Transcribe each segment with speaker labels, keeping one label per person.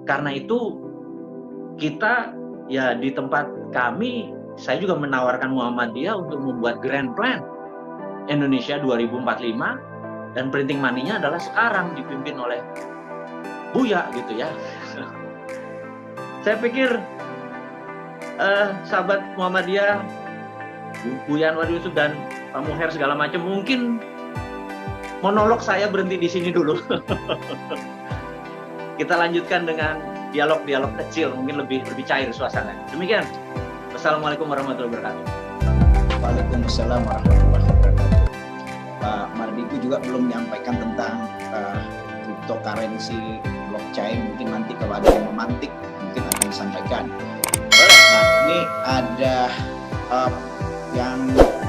Speaker 1: Karena itu kita ya di tempat kami, saya juga menawarkan Muhammadiyah untuk membuat grand plan Indonesia 2045, dan printing money-nya adalah sekarang dipimpin oleh Buya gitu ya. Saya pikir sahabat Muhammadiyah, Buya Anwar Yusuf dan Pak Muher segala macam, mungkin monolog saya berhenti di sini dulu. Kita lanjutkan dengan dialog-dialog kecil, mungkin lebih cair suasana. Demikian. Wassalamualaikum warahmatullahi wabarakatuh.
Speaker 2: Waalaikumsalam warahmatullahi wabarakatuh. Pak Mardigu juga belum menyampaikan tentang cryptocurrency, blockchain. Mungkin nanti kalau ada yang memantik, mungkin akan disampaikan. Nah, ini ada yang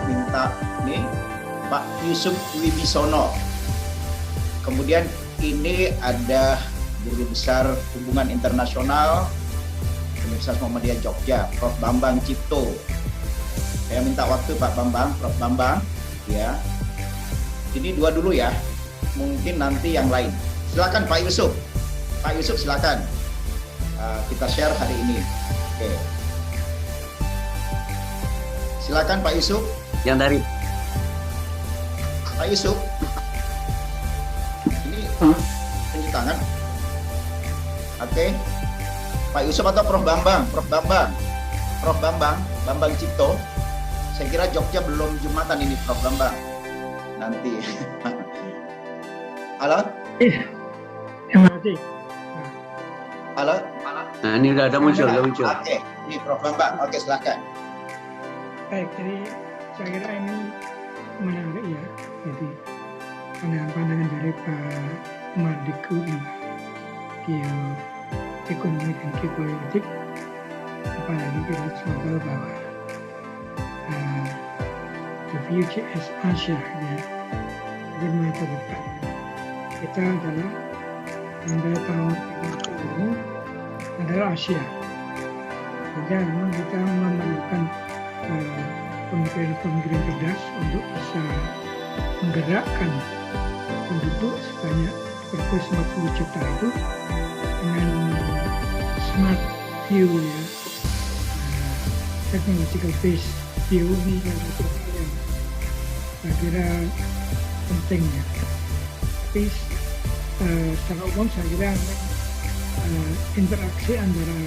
Speaker 2: minta nih, Pak Yusuf Wibisono. Kemudian ini ada Guru Besar Hubungan Internasional Universitas Muhammadiyah Jogja, Prof. Bambang Cipto. Saya minta waktu Pak Bambang, Prof. Bambang, ya. Ini dua dulu ya, mungkin nanti yang lain. Silakan Pak Yusuf. Pak Yusuf silakan. Kita share hari ini. Oke. Silakan Pak Yusuf.
Speaker 1: Yang dari
Speaker 2: Pak Yusuf. Ini tunjuk tangan. Oke. Pak Yusuf atau Prof. Bambang? Prof. Bambang. Prof. Bambang, Bambang Cipto. Saya kira Jogja belum Jumatan ini Prof. Bambang. Nanti. Halo?
Speaker 3: Terima kasih.
Speaker 2: Halo?
Speaker 1: Nah, ini udah muncul.
Speaker 2: Oke, ini Prof. Bambang. Oke, silakan.
Speaker 3: Baik, jadi saya kira ini menarik ya. Jadi pandangan-pandangan dari Pak Mardigu tentang ekonomi dan geopolitik, apalagi kita semua tahu bahwa the future is Asia, ya. Jadi masa depan kita adalah sampai tahun 2030 adalah Asia. Sehingga memang kita memerlukan pemikiran cerdas untuk bisa menggerakkan penduduk sebanyak 150 juta itu dengan smart view ya, technological based view ini yang saya kira penting ya. Tapi secara umum saya kira interaksi antara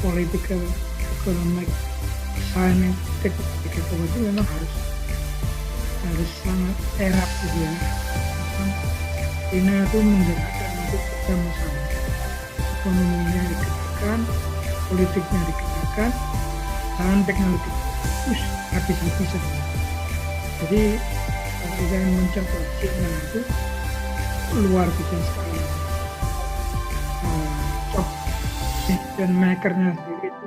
Speaker 3: political, economic, scientific itu memang harus sangat erat gitu ya. China itu menggerakkan untuk bersama-sama, ekonominya digerakkan, politiknya digerakkan, dan teknologi terus habis-habisan. Jadi kalau kita mencapai China itu luar biasa sekali. Dan makernya sendiri itu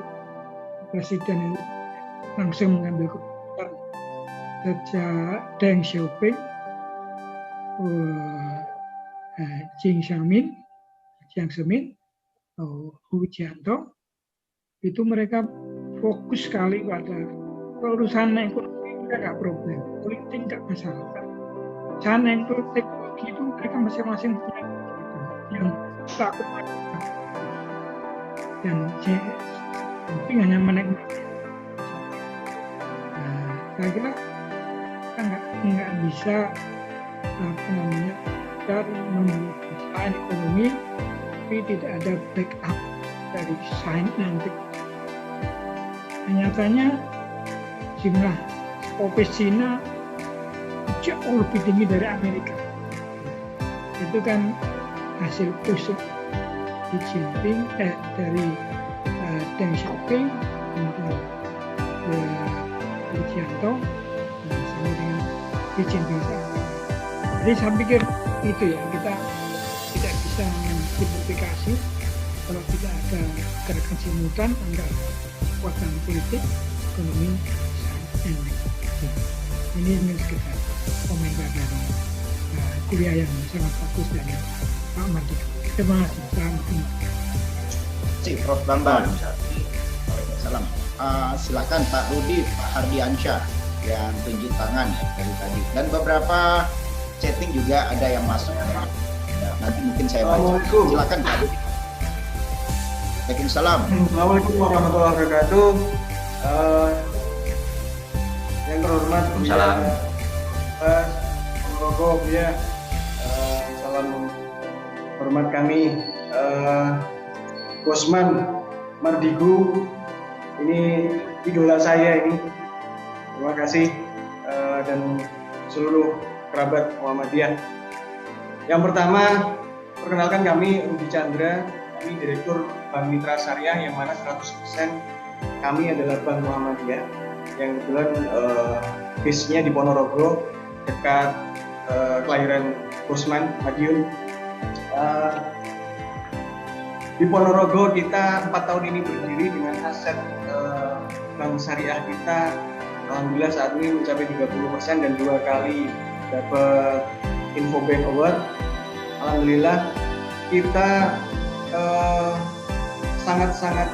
Speaker 3: presiden itu langsung mengambil keputusan sejak Deng Xiaoping, Jiang Zemin, Hu Jintao, itu mereka fokus sekali pada urusan ekonomi. Kita nggak problem, politik nggak masalah. Cara teknologi itu mereka masing-masing punya yang takut dan penting hanya menikmati. Saya kira kita nggak bisa dari mendesain ekonomi tapi tidak ada backup dari sains nanti. Nyatanya jumlah kopis Cina jauh lebih tinggi dari Amerika. Itu kan hasil push Xi Jinping dari Deng Xiaoping untuk Hu Jintao sama dengan Xi Jinping. Jadi saya pikir itu ya, kita tidak bisa memsimplifikasi kalau tidak ada gerakan simultan antara kekuatan politik, ekonomi, dan ini sekedar komentar dari kuliah yang sangat bagus dari Pak Mardigu. Terima kasih.
Speaker 2: Terima kasih Prof. Bambang. Salam. Silakan Pak Rudi, Pak Hardiansyah yang tunjuk tangan ya, dari tadi. Dan beberapa chatting juga ada yang masuk. Ya, nanti mungkin saya baca. Silakan Pak Rudi. Waalaikumsalam.
Speaker 4: Assalamualaikum warahmatullahi wabarakatuh. Yang terhormat Buya Mas Ponorogo, Buya, salam hormat kami. Bosman Mardigu, ini idola saya ini. Terima kasih dan seluruh kerabat Muhammadiyah. Yang pertama, perkenalkan kami Rudi Chandra, kami Direktur Bank Mitra Syariah, yang mana 100% kami adalah Bank Muhammadiyah yang kebetulan base-nya di Ponorogo, dekat kelahiran Bosman, Madiun. Di Ponorogo kita 4 tahun ini berdiri dengan aset Bank Syariah kita alhamdulillah saat ini mencapai 30% dan 2 kali dapat Infobank Award. Alhamdulillah kita sangat-sangat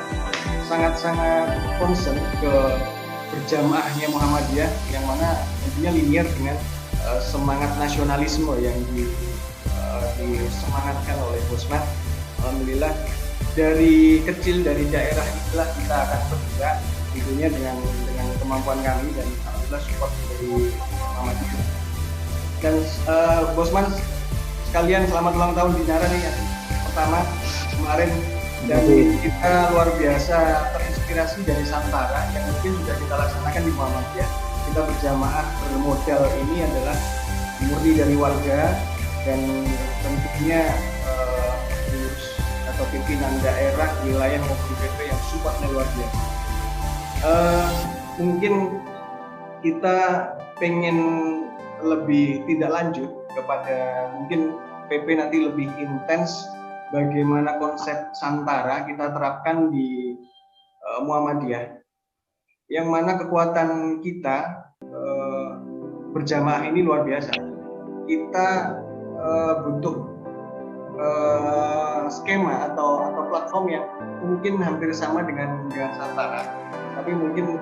Speaker 4: concern ke berjamaahnya Muhammadiyah, yang mana tentunya linear dengan semangat nasionalisme yang disemangatkan oleh Bosman. Alhamdulillah dari kecil, dari daerah itulah kita akan bergerak tentunya dengan kemampuan kami, dan alhamdulillah support dari Muhammadiyah. Dan Bosman sekalian, selamat ulang tahun Binara nih yang pertama kemarin, dan kita luar biasa terinspirasi dari Santara yang mungkin sudah kita laksanakan di Muhammadiyah. Kita berjamaah bermodal ini adalah murni dari warga, dan tentunya atau pimpinan daerah, wilayah maupun PP yang supportnya luar biasa. Mungkin kita pengen lebih tidak lanjut kepada mungkin PP nanti lebih intens bagaimana konsep Santara kita terapkan di Muhammadiyah, yang mana kekuatan kita berjamaah ini luar biasa. Kita butuh skema atau platform yang mungkin hampir sama dengan Santara, tapi mungkin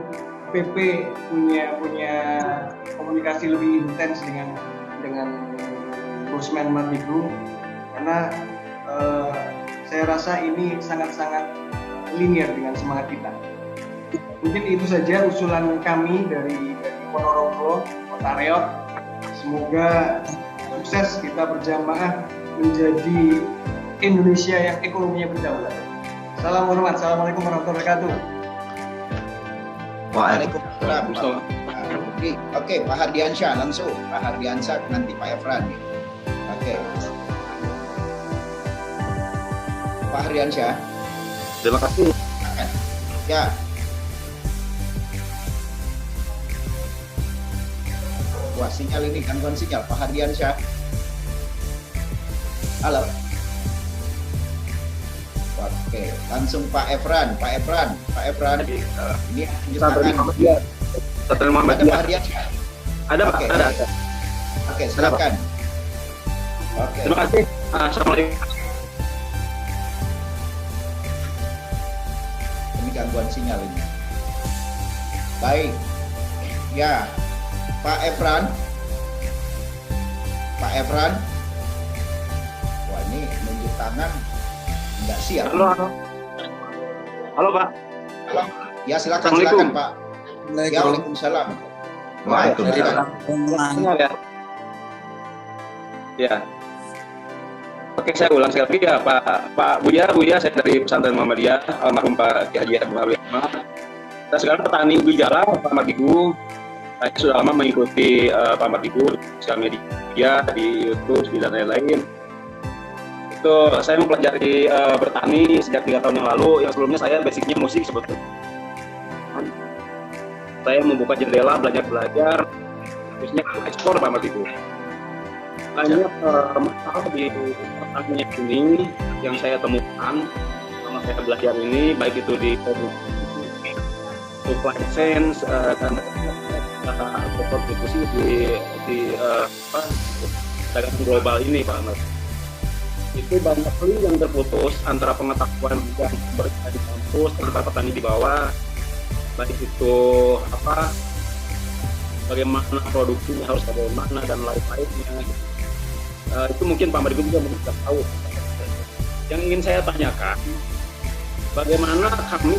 Speaker 4: PP punya komunikasi lebih intens dengan Bosman Mardigu, karena saya rasa ini sangat-sangat linear dengan semangat kita. Mungkin itu saja usulan kami dari Ponorogo, Kota Reog. Semoga sukses kita berjamaah menjadi Indonesia yang ekonominya berdaulat. Salam hormat. Assalamualaikum warahmatullahi wabarakatuh.
Speaker 2: Waalaikumsalam. Oke, Pak Hardiansyah langsung. Pak Hardiansyah, nanti Pak Efran. Oke. Pak Hardiansyah.
Speaker 5: Terima kasih.
Speaker 2: Ya. Wah, sinyal ini gangguan sinyal. Pak Hardiansyah. Halo. Oke, langsung Pak Efran. Ini tangan. Ada Pak Hardiansyah.
Speaker 5: Ada Pak, ada.
Speaker 2: Oke, silakan. Oke.
Speaker 5: Terima kasih. Assalamualaikum.
Speaker 2: Ini gangguan sinyal ini. Baik. Ya, Pak Efran. Wah, ini nunjuk tangan nggak siap.
Speaker 5: Halo Pak.
Speaker 2: Halo. Ya, silakan Pak. Ya, Waalaikumsalam.
Speaker 5: Waalaikumsalam. Ya. Oke, saya ulang sekali lagi ya, Pak Buya, saya dari Pesantren Muhammadiyah, almarhum Pak Kiai Haji Abdul Hamid. Saya sekarang petani ubi jala, Pak Mardigu. Saya sudah lama mengikuti Pak Mardigu di sosial media, di YouTube, dan lain-lain. Itu saya mempelajari bertani sejak 3 tahun yang lalu. Yang sebelumnya saya basicnya musik sebetulnya. Saya membuka jendela, belajar, terusnya ekspor Pak Mardigu. Banyak masalah di pertanian ini yang saya temukan selama saya belajar ini, baik itu di supply chain dan kontribusi di dagangan global ini, Pak Ahmad. Itu banyak link yang terputus antara pengetahuan yang berada di kampus, antara petani di bawah, baik itu bagaimana produksinya harus bagaimana dan lain-lainnya. Itu mungkin Pak Mardigu juga bisa tahu. Yang ingin saya tanyakan, bagaimana kami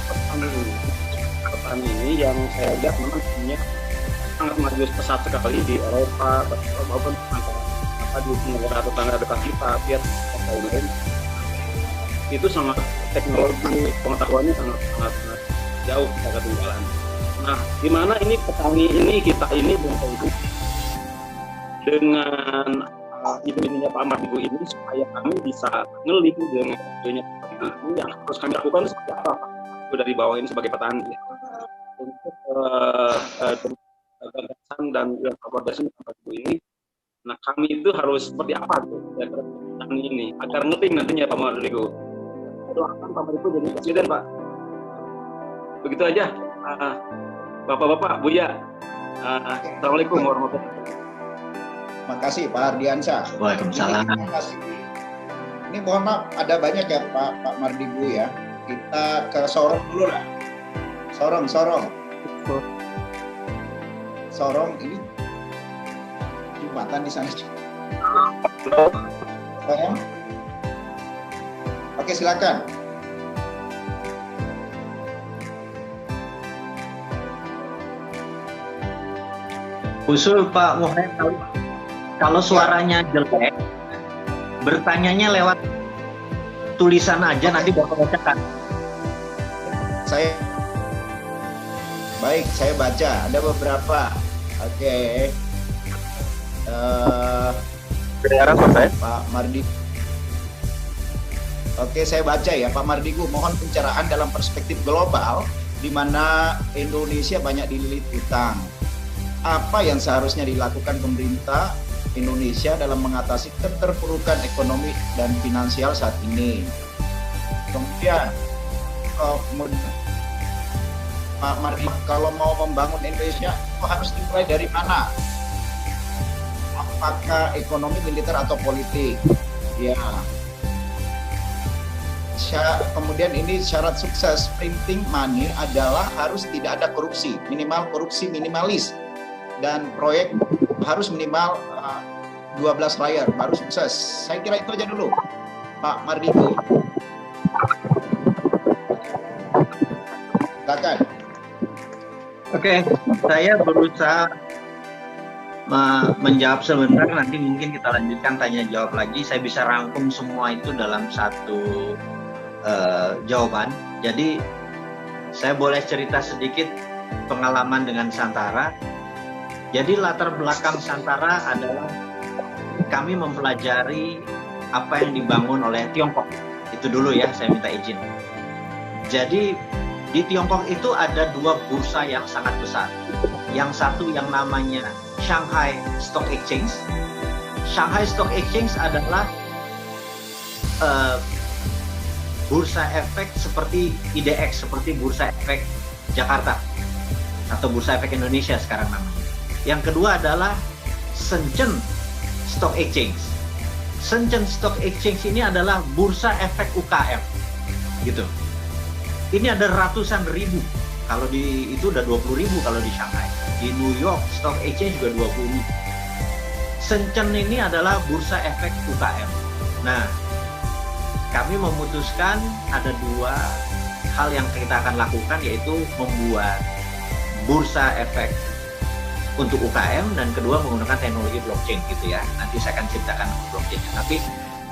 Speaker 5: petani ini yang saya lihat memang punya sangat maju pesat sekali di Eropa maupun di negara tetangga dekat kita, Vietnam, itu sangat teknologi pengetahuannya sangat jauh kita ketinggalan. Nah, di mana ini petani ini kita ini dengan ide-idenya Pak Mardigu ini supaya kami bisa ngelik dengan idenya ini yang harus kami lakukan seperti apa Pak? Itu dari bawah ini sebagai petani untuk gagasan dan yang koordinasi Pak Mardigu ini. Nah, kami itu harus seperti apa tuh ya petani ini agar ngeling nantinya Pak Mardigu. Doakan Pak Mardigu jadi presiden Pak. Begitu aja. Bapak-bapak, Buya. Assalamualaikum warahmatullahi wabarakatuh.
Speaker 2: Terima kasih Pak Ardiansyah.
Speaker 1: Waalaikumsalam.
Speaker 2: Ini mohon maaf, ada banyak ya Pak Mardigu ya. Kita ke Sorong dulu lah. Sorong ini jembatan di sana. Sorong. Oke, silakan.
Speaker 1: Usul Pak Muhammad, kalau suaranya jelek, bertanyanya lewat tulisan aja, nanti Bapak bacakan.
Speaker 2: Saya baca, ada beberapa. Oke. Pak Mardigu. Oke, saya baca ya Pak Mardigu, mohon pencerahan dalam perspektif global di mana Indonesia banyak dililit utang. Apa yang seharusnya dilakukan pemerintah Indonesia dalam mengatasi keterpurukan ekonomi dan finansial saat ini? Kemudian Pak Mardigu, kalau mau membangun Indonesia itu harus dimulai dari mana? Apakah ekonomi, militer, atau politik? Ya. Kemudian ini syarat sukses printing money adalah harus tidak ada korupsi, minimal korupsi minimalis, dan proyek harus minimal 12 layar baru sukses. Saya kira itu aja dulu Pak Mardigu. Silakan.
Speaker 1: Oke, saya berusaha menjawab sebentar, nanti mungkin kita lanjutkan tanya jawab lagi. Saya bisa rangkum semua itu dalam satu jawaban. Jadi saya boleh cerita sedikit pengalaman dengan Santara. Jadi latar belakang Santara adalah kami mempelajari apa yang dibangun oleh Tiongkok. Itu dulu ya, saya minta izin. Jadi di Tiongkok itu ada dua bursa yang sangat besar. Yang satu yang namanya Shanghai Stock Exchange. Shanghai Stock Exchange adalah bursa efek seperti IDX, seperti bursa efek Jakarta atau bursa efek Indonesia sekarang namanya. Yang kedua adalah Shenzhen Stock Exchange. Shenzhen Stock Exchange ini adalah bursa efek UKM, gitu. Ini ada ratusan ribu. Kalau di itu udah 20.000 kalau di Shanghai. Di New York Stock Exchange juga 20.000. Shenzhen ini adalah bursa efek UKM. Nah, kami memutuskan ada dua hal yang kita akan lakukan, yaitu membuat bursa efek untuk UKM, dan kedua menggunakan teknologi blockchain gitu ya. Nanti saya akan ceritakan blockchainnya. Tapi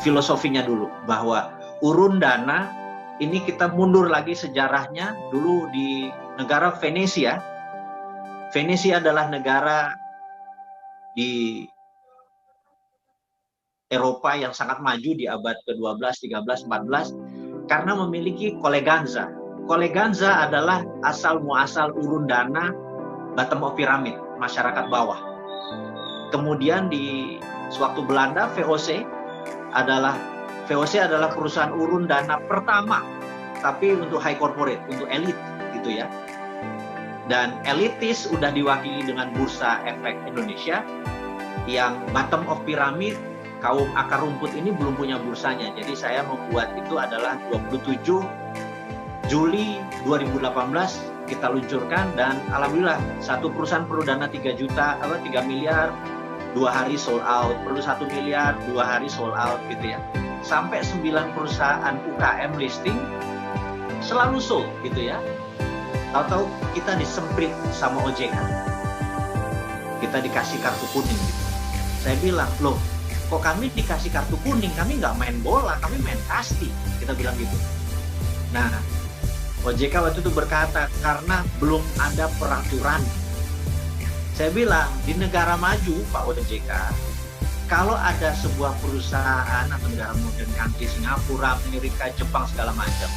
Speaker 1: filosofinya dulu, bahwa urun dana ini kita mundur lagi sejarahnya. Dulu di negara Venesia. Venesia adalah negara di Eropa yang sangat maju di abad ke-12, 13, 14 karena memiliki koleganza. Koleganza adalah asal muasal urun dana bottom of pyramid, masyarakat bawah. Kemudian di sewaktu Belanda, VOC adalah perusahaan urun dana pertama, tapi untuk high corporate, untuk elit gitu ya. Dan elitis udah diwakili dengan bursa efek Indonesia, yang bottom of pyramid, kaum akar rumput ini belum punya bursanya. Jadi saya membuat itu adalah 27 Juli 2018 kita luncurkan, dan alhamdulillah satu perusahaan perlu dana 3 miliar, 2 hari sold out, perlu 1 miliar, 2 hari sold out gitu ya. Sampai 9 perusahaan UKM listing selalu so gitu ya. Tahu-tahu kita disemprit sama OJK, kita dikasih kartu kuning gitu. Saya bilang, loh kok kami dikasih kartu kuning, kami nggak main bola, kami main kasti, kita bilang gitu. Nah, OJK waktu itu berkata, karena belum ada peraturan. Saya bilang, di negara maju Pak OJK, kalau ada sebuah perusahaan atau negara modern country, Singapura, Amerika, Jepang, segala macam,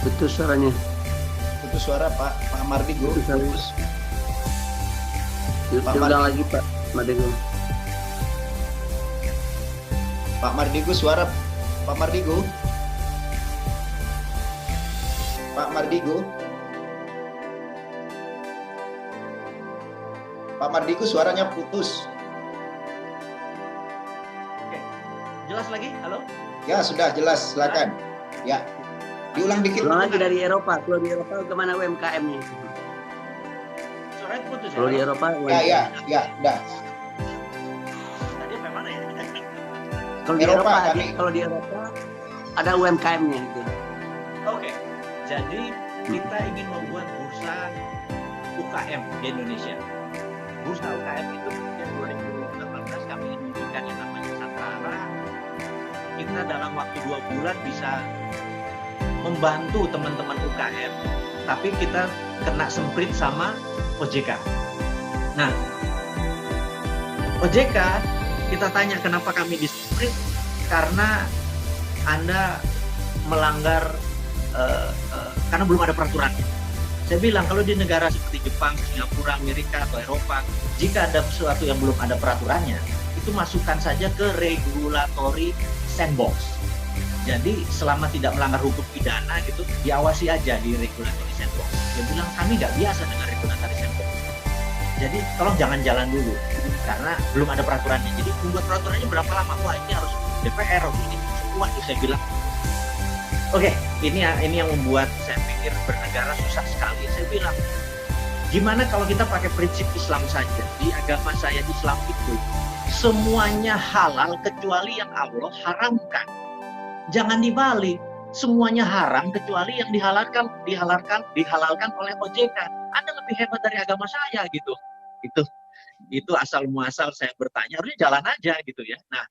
Speaker 6: Putus suaranya.
Speaker 2: Putus suara Pak Mardigo.
Speaker 6: Putus suara.
Speaker 2: Putus. Pak
Speaker 6: Diulang lagi Pak Mardigo.
Speaker 2: Pak Mardigo, suara Pak Mardigo. Pak Mardigo. Pak Mardigo, suaranya putus.
Speaker 1: oke. Jelas lagi? Halo?
Speaker 2: Ya, sudah jelas, silakan. Ya. Diulang dikit.
Speaker 6: Ulang lagi dari Eropa. Kalau di Eropa kemana UMKM-nya?
Speaker 1: Suaranya putus ya?
Speaker 6: Kalau di Eropa
Speaker 2: Ya, dah.
Speaker 1: Tadi sampai mana ya?
Speaker 6: Kalau di
Speaker 2: Eropa,
Speaker 6: Eropa,
Speaker 2: kami.
Speaker 6: kalau di Eropa ada UMKM-nya gitu.
Speaker 1: Oke, jadi kita ingin membuat bursa UKM di Indonesia. Bursa UKM itu sejak 2018 kami ingin membuat yang namanya Nusantara. Kita dalam waktu 2 bulan bisa membantu teman-teman UKM, tapi kita kena semprit sama OJK. Nah, OJK kita tanya kenapa kami disemprit, karena Anda melanggar karena belum ada peraturannya. Saya bilang kalau di negara seperti Jepang, Singapura, Amerika atau Eropa, jika ada sesuatu yang belum ada peraturannya, itu masukkan saja ke regulatory sandbox. Jadi selama tidak melanggar hukum pidana gitu, diawasi aja di regulatory sandbox. Dia bilang kami nggak biasa dengan regulatory sandbox. Jadi tolong jangan jalan dulu karena belum ada peraturannya. Jadi membuat peraturannya berapa lama? Wah ini harus DPR, harus ini semua. Saya bilang, oke, ini yang membuat saya pikir bernegara susah sekali. Saya bilang, gimana kalau kita pakai prinsip Islam saja? Di agama saya Islam itu semuanya halal kecuali yang Allah haramkan. Jangan dibalik, semuanya haram kecuali yang dihalalkan oleh OJK. Anda lebih hebat dari agama saya gitu. Itu asal muasal saya bertanya, harusnya jalan aja gitu ya. Nah,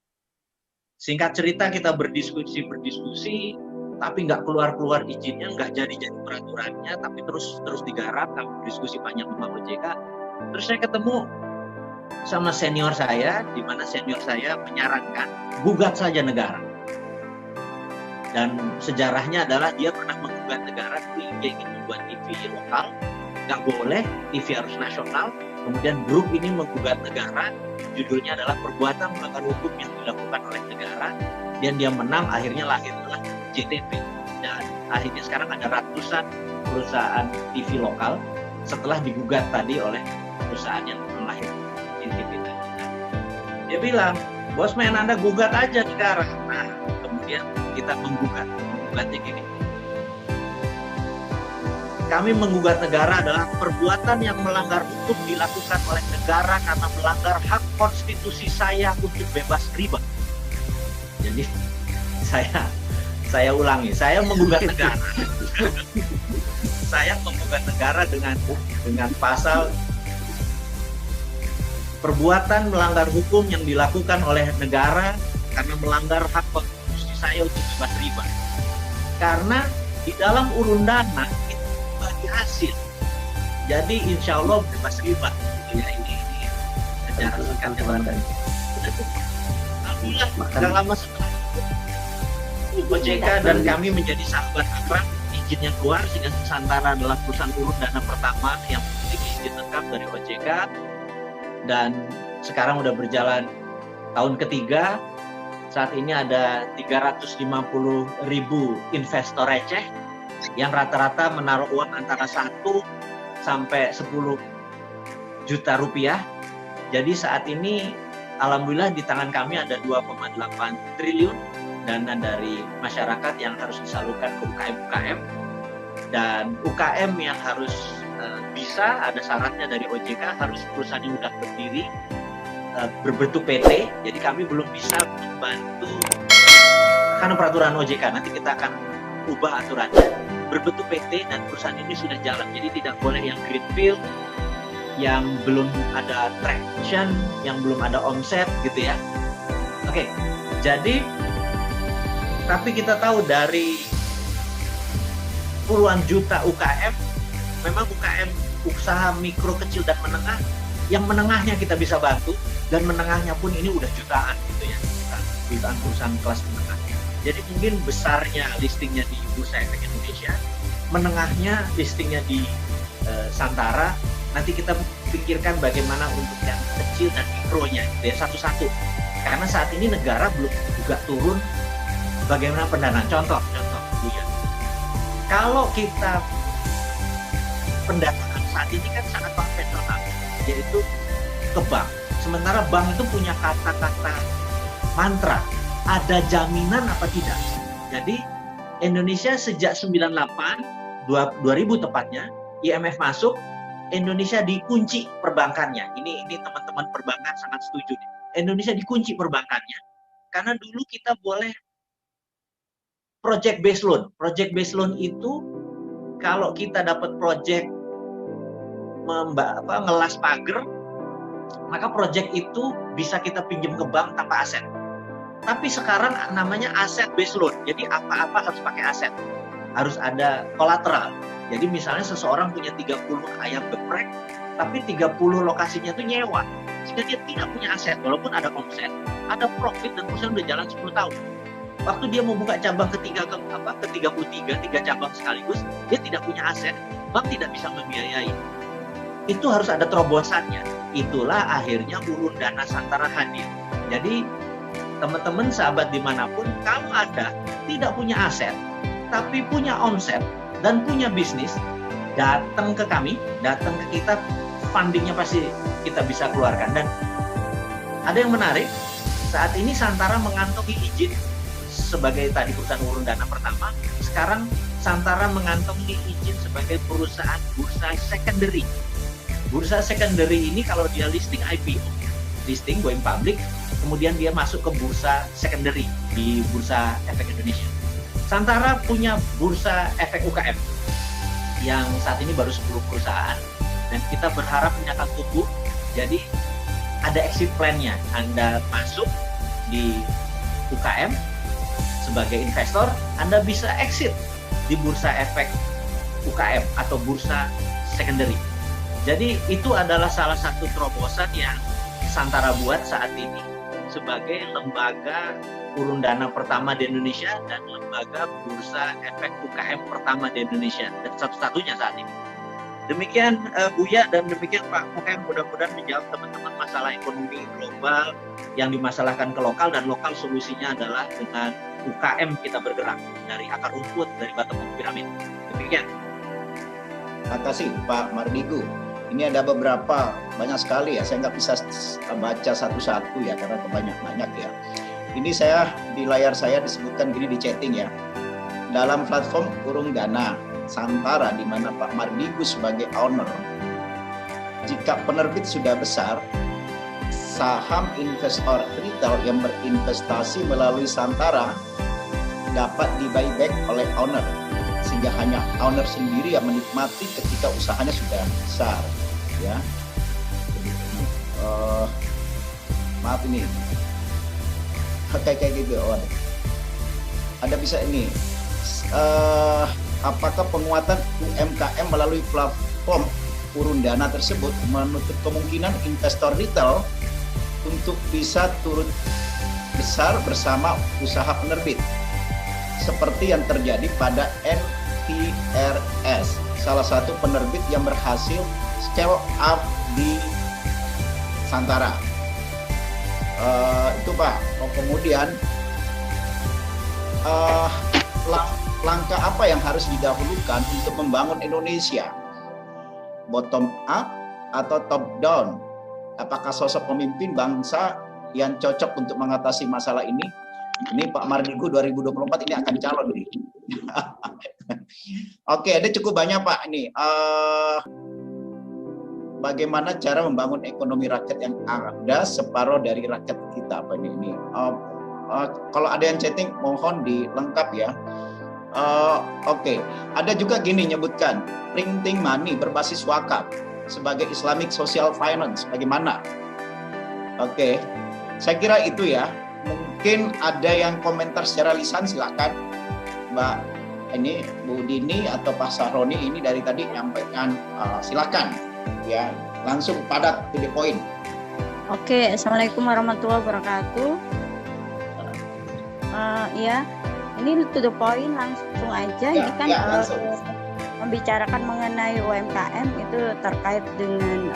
Speaker 1: singkat cerita kita berdiskusi, tapi nggak keluar izinnya, nggak jadi peraturannya, tapi terus digarap, kami berdiskusi banyak sama OJK. Terus saya ketemu sama senior saya, di mana senior saya menyarankan gugat saja negara. Dan sejarahnya adalah dia pernah menggugat negara, dia ingin membuat TV lokal, nggak boleh, TV harus nasional. Kemudian grup ini menggugat negara, judulnya adalah perbuatan melanggar hukum yang dilakukan oleh negara, dan dia menang, akhirnya lahirlah JTV. Dan akhirnya sekarang ada ratusan perusahaan TV lokal setelah digugat tadi oleh perusahaan yang melahirkan JTV tadi. Dia bilang, bos main Anda gugat aja negara. Nah, kemudian kita menggugatnya gini. Kami menggugat negara adalah perbuatan yang melanggar hukum dilakukan oleh negara karena melanggar hak konstitusi saya untuk bebas riba. Jadi saya ulangi, saya menggugat negara. Saya menggugat negara dengan pasal perbuatan melanggar hukum yang dilakukan oleh negara karena melanggar hak konstitusi saya untuk bebas riba. Karena di dalam urun dana itu bagi hasil. Jadi insya Allah bebas riba. Ya, ini secara singkatnya Bapak. Alhamdulillah, tidak lama setelah OJK dan kami menjadi sahabat akrab, izinnya keluar sehingga Nusantara adalah perusahaan urun dana pertama yang memiliki izin lengkap dari OJK, dan sekarang udah berjalan tahun ketiga. Saat ini ada 350.000 investor receh yang rata-rata menaruh uang antara 1 sampai 10 juta rupiah. Jadi saat ini alhamdulillah di tangan kami ada 2,8 triliun dana dari masyarakat yang harus disalurkan ke UKM-UKM, dan UKM yang harus bisa, ada syaratnya dari OJK, harus perusahaan yang sudah berdiri berbentuk PT. Jadi kami belum bisa membantu karena peraturan OJK nanti kita akan ubah aturannya berbentuk PT dan perusahaan ini sudah jalan, jadi tidak boleh yang greenfield, yang belum ada traction, yang belum ada omset gitu ya. Oke, jadi tapi kita tahu dari puluhan juta UKM, memang UKM usaha mikro kecil dan menengah, yang menengahnya kita bisa bantu dan menengahnya pun ini udah jutaan gitu ya, jutaan perusahaan kelas menengah. Jadi mungkin besarnya listingnya di Bursa Efek Indonesia, menengahnya listingnya di Santara. Nanti kita pikirkan bagaimana untuk yang kecil dan mikronya, gitu ya, satu-satu. Karena saat ini negara belum juga turun bagaimana pendanaan. Contoh ya. Kalau kita pendanaan saat ini kan sangat konvensional, yaitu ke bank. Sementara bank itu punya kata-kata mantra, ada jaminan apa tidak. Jadi Indonesia sejak 98, 2000 tepatnya, IMF masuk, Indonesia dikunci perbankannya. Ini teman-teman perbankan sangat setuju. Indonesia dikunci perbankannya karena dulu kita boleh project based loan. Project based loan itu kalau kita dapat project ngelas pagar, maka project itu bisa kita pinjam ke bank tanpa aset. Tapi sekarang namanya aset based loan. Jadi apa-apa harus pakai aset. Harus ada kolateral. Jadi misalnya seseorang punya 30 ayam geprek, tapi 30 lokasinya itu nyewa. Sehingga dia tidak punya aset, walaupun ada omset, ada profit dan perusahaan udah jalan 10 tahun. Waktu dia mau buka cabang ke 33, 3 cabang sekaligus, dia tidak punya aset, bank tidak bisa membiayai. Itu harus ada terobosannya. Itulah akhirnya Urun Dana Santara hadir. Jadi teman-teman sahabat dimanapun, kalau Anda tidak punya aset, tapi punya omset, dan punya bisnis, datang ke kami, datang ke kita, fundingnya pasti kita bisa keluarkan. Dan ada yang menarik, saat ini Santara mengantongi izin sebagai tadi perusahaan Urun Dana pertama, sekarang Santara mengantongi izin sebagai perusahaan bursa secondary. Bursa secondary ini kalau dia listing IPO, listing going public, kemudian dia masuk ke bursa secondary di Bursa Efek Indonesia. Santara punya bursa efek UKM yang saat ini baru 10 perusahaan dan kita berharap ini akan tumbuh. Jadi ada exit plan-nya. Anda masuk di UKM sebagai investor, Anda bisa exit di bursa efek UKM atau bursa secondary. Jadi itu adalah salah satu terobosan yang Santara buat saat ini sebagai lembaga Urun Dana pertama di Indonesia dan lembaga bursa efek UKM pertama di Indonesia dan satu-satunya saat ini. Demikian Buya dan demikian Pak Muhem, mudah-mudahan menjawab teman-teman masalah ekonomi global yang dimasalahkan ke lokal, dan lokal solusinya adalah dengan UKM kita bergerak dari akar rumput, dari bottom of piramid. Demikian.
Speaker 2: Terima kasih Pak Mardigu. Ini ada banyak sekali ya, saya nggak bisa baca satu-satu ya karena banyak ya. Ini saya di layar saya disebutkan gini di chatting ya. Dalam platform Urun Dana Santara di mana Pak Mardigu sebagai owner, jika penerbit sudah besar, saham investor retail yang berinvestasi melalui Santara dapat di buyback oleh owner, sehingga hanya owner sendiri yang menikmati ketika usahanya sudah besar ya. Maaf ini kayak gitu. Ada bisa ini apakah penguatan UMKM melalui platform Urun Dana tersebut menutup kemungkinan investor retail untuk bisa turut besar bersama usaha penerbit seperti yang terjadi pada NTRS, salah satu penerbit yang berhasil scale up di Santara. Itu Pak. Kemudian langkah apa yang harus didahulukan untuk membangun Indonesia? Bottom up atau top down? Apakah sosok pemimpin bangsa yang cocok untuk mengatasi masalah ini? Ini Pak Mardigu 2024 ini akan calon nih. Oke, ada cukup banyak Pak ini. Bagaimana cara membangun ekonomi rakyat yang ada separuh dari rakyat kita? Apa ini? Kalau ada yang chatting mohon dilengkap ya. Oke. Ada juga gini nyebutkan printing money berbasis wakaf sebagai Islamic Social Finance bagaimana? Oke. Saya kira itu ya. Mungkin ada yang komentar secara lisan, silakan Mbak ini Bu Dini atau Pak Sahroni ini dari tadi nyampaikan, silakan ya, langsung padat to the point.
Speaker 7: Oke, Assalamualaikum warahmatullahi wabarakatuh. Ya, ini to the point langsung aja.
Speaker 2: Ya,
Speaker 7: ini kan
Speaker 2: ya, langsung.
Speaker 7: membicarakan mengenai UMKM itu terkait dengan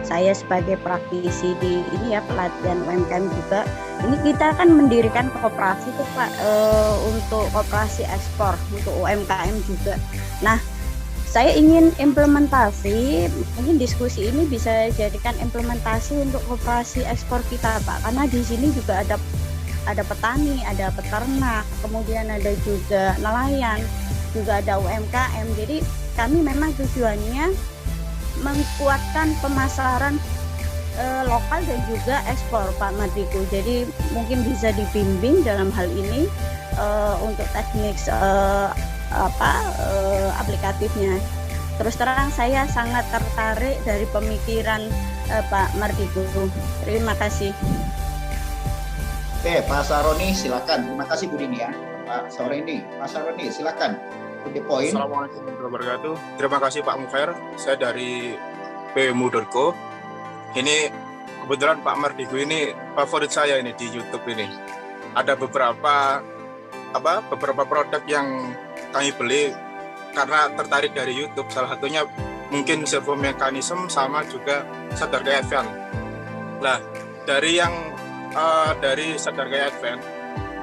Speaker 7: saya sebagai praktisi di ini ya, pelatihan UMKM juga. Ini kita akan mendirikan koperasi tuh Pak, untuk koperasi ekspor untuk UMKM juga. Nah, saya ingin implementasi, mungkin diskusi ini bisa jadikan implementasi untuk koperasi ekspor kita Pak, karena di sini juga ada petani, ada peternak, kemudian ada juga nelayan, juga ada UMKM. Jadi kami memang tujuannya menguatkan pemasaran lokal dan juga ekspor Pak Mardigu. Jadi mungkin bisa dibimbing dalam hal ini untuk teknik aplikatifnya. Terus terang saya sangat tertarik dari pemikiran Pak Mardigu. Terima kasih.
Speaker 2: Oke, Pak Saroni silakan. Terima kasih Bu Dini ya. Pak Saroni, silakan. To the point.
Speaker 8: Assalamualaikum warahmatullahi wabarakatuh. Terima kasih Pak Mufair. Saya dari PMU.co. Ini kebetulan Pak Mardigu ini favorit saya ini di YouTube ini. Ada beberapa produk yang kami beli karena tertarik dari YouTube. Salah satunya mungkin servo mekanisme sama juga Sadar Gaya Advance. Nah, dari Sadar Gaya Advance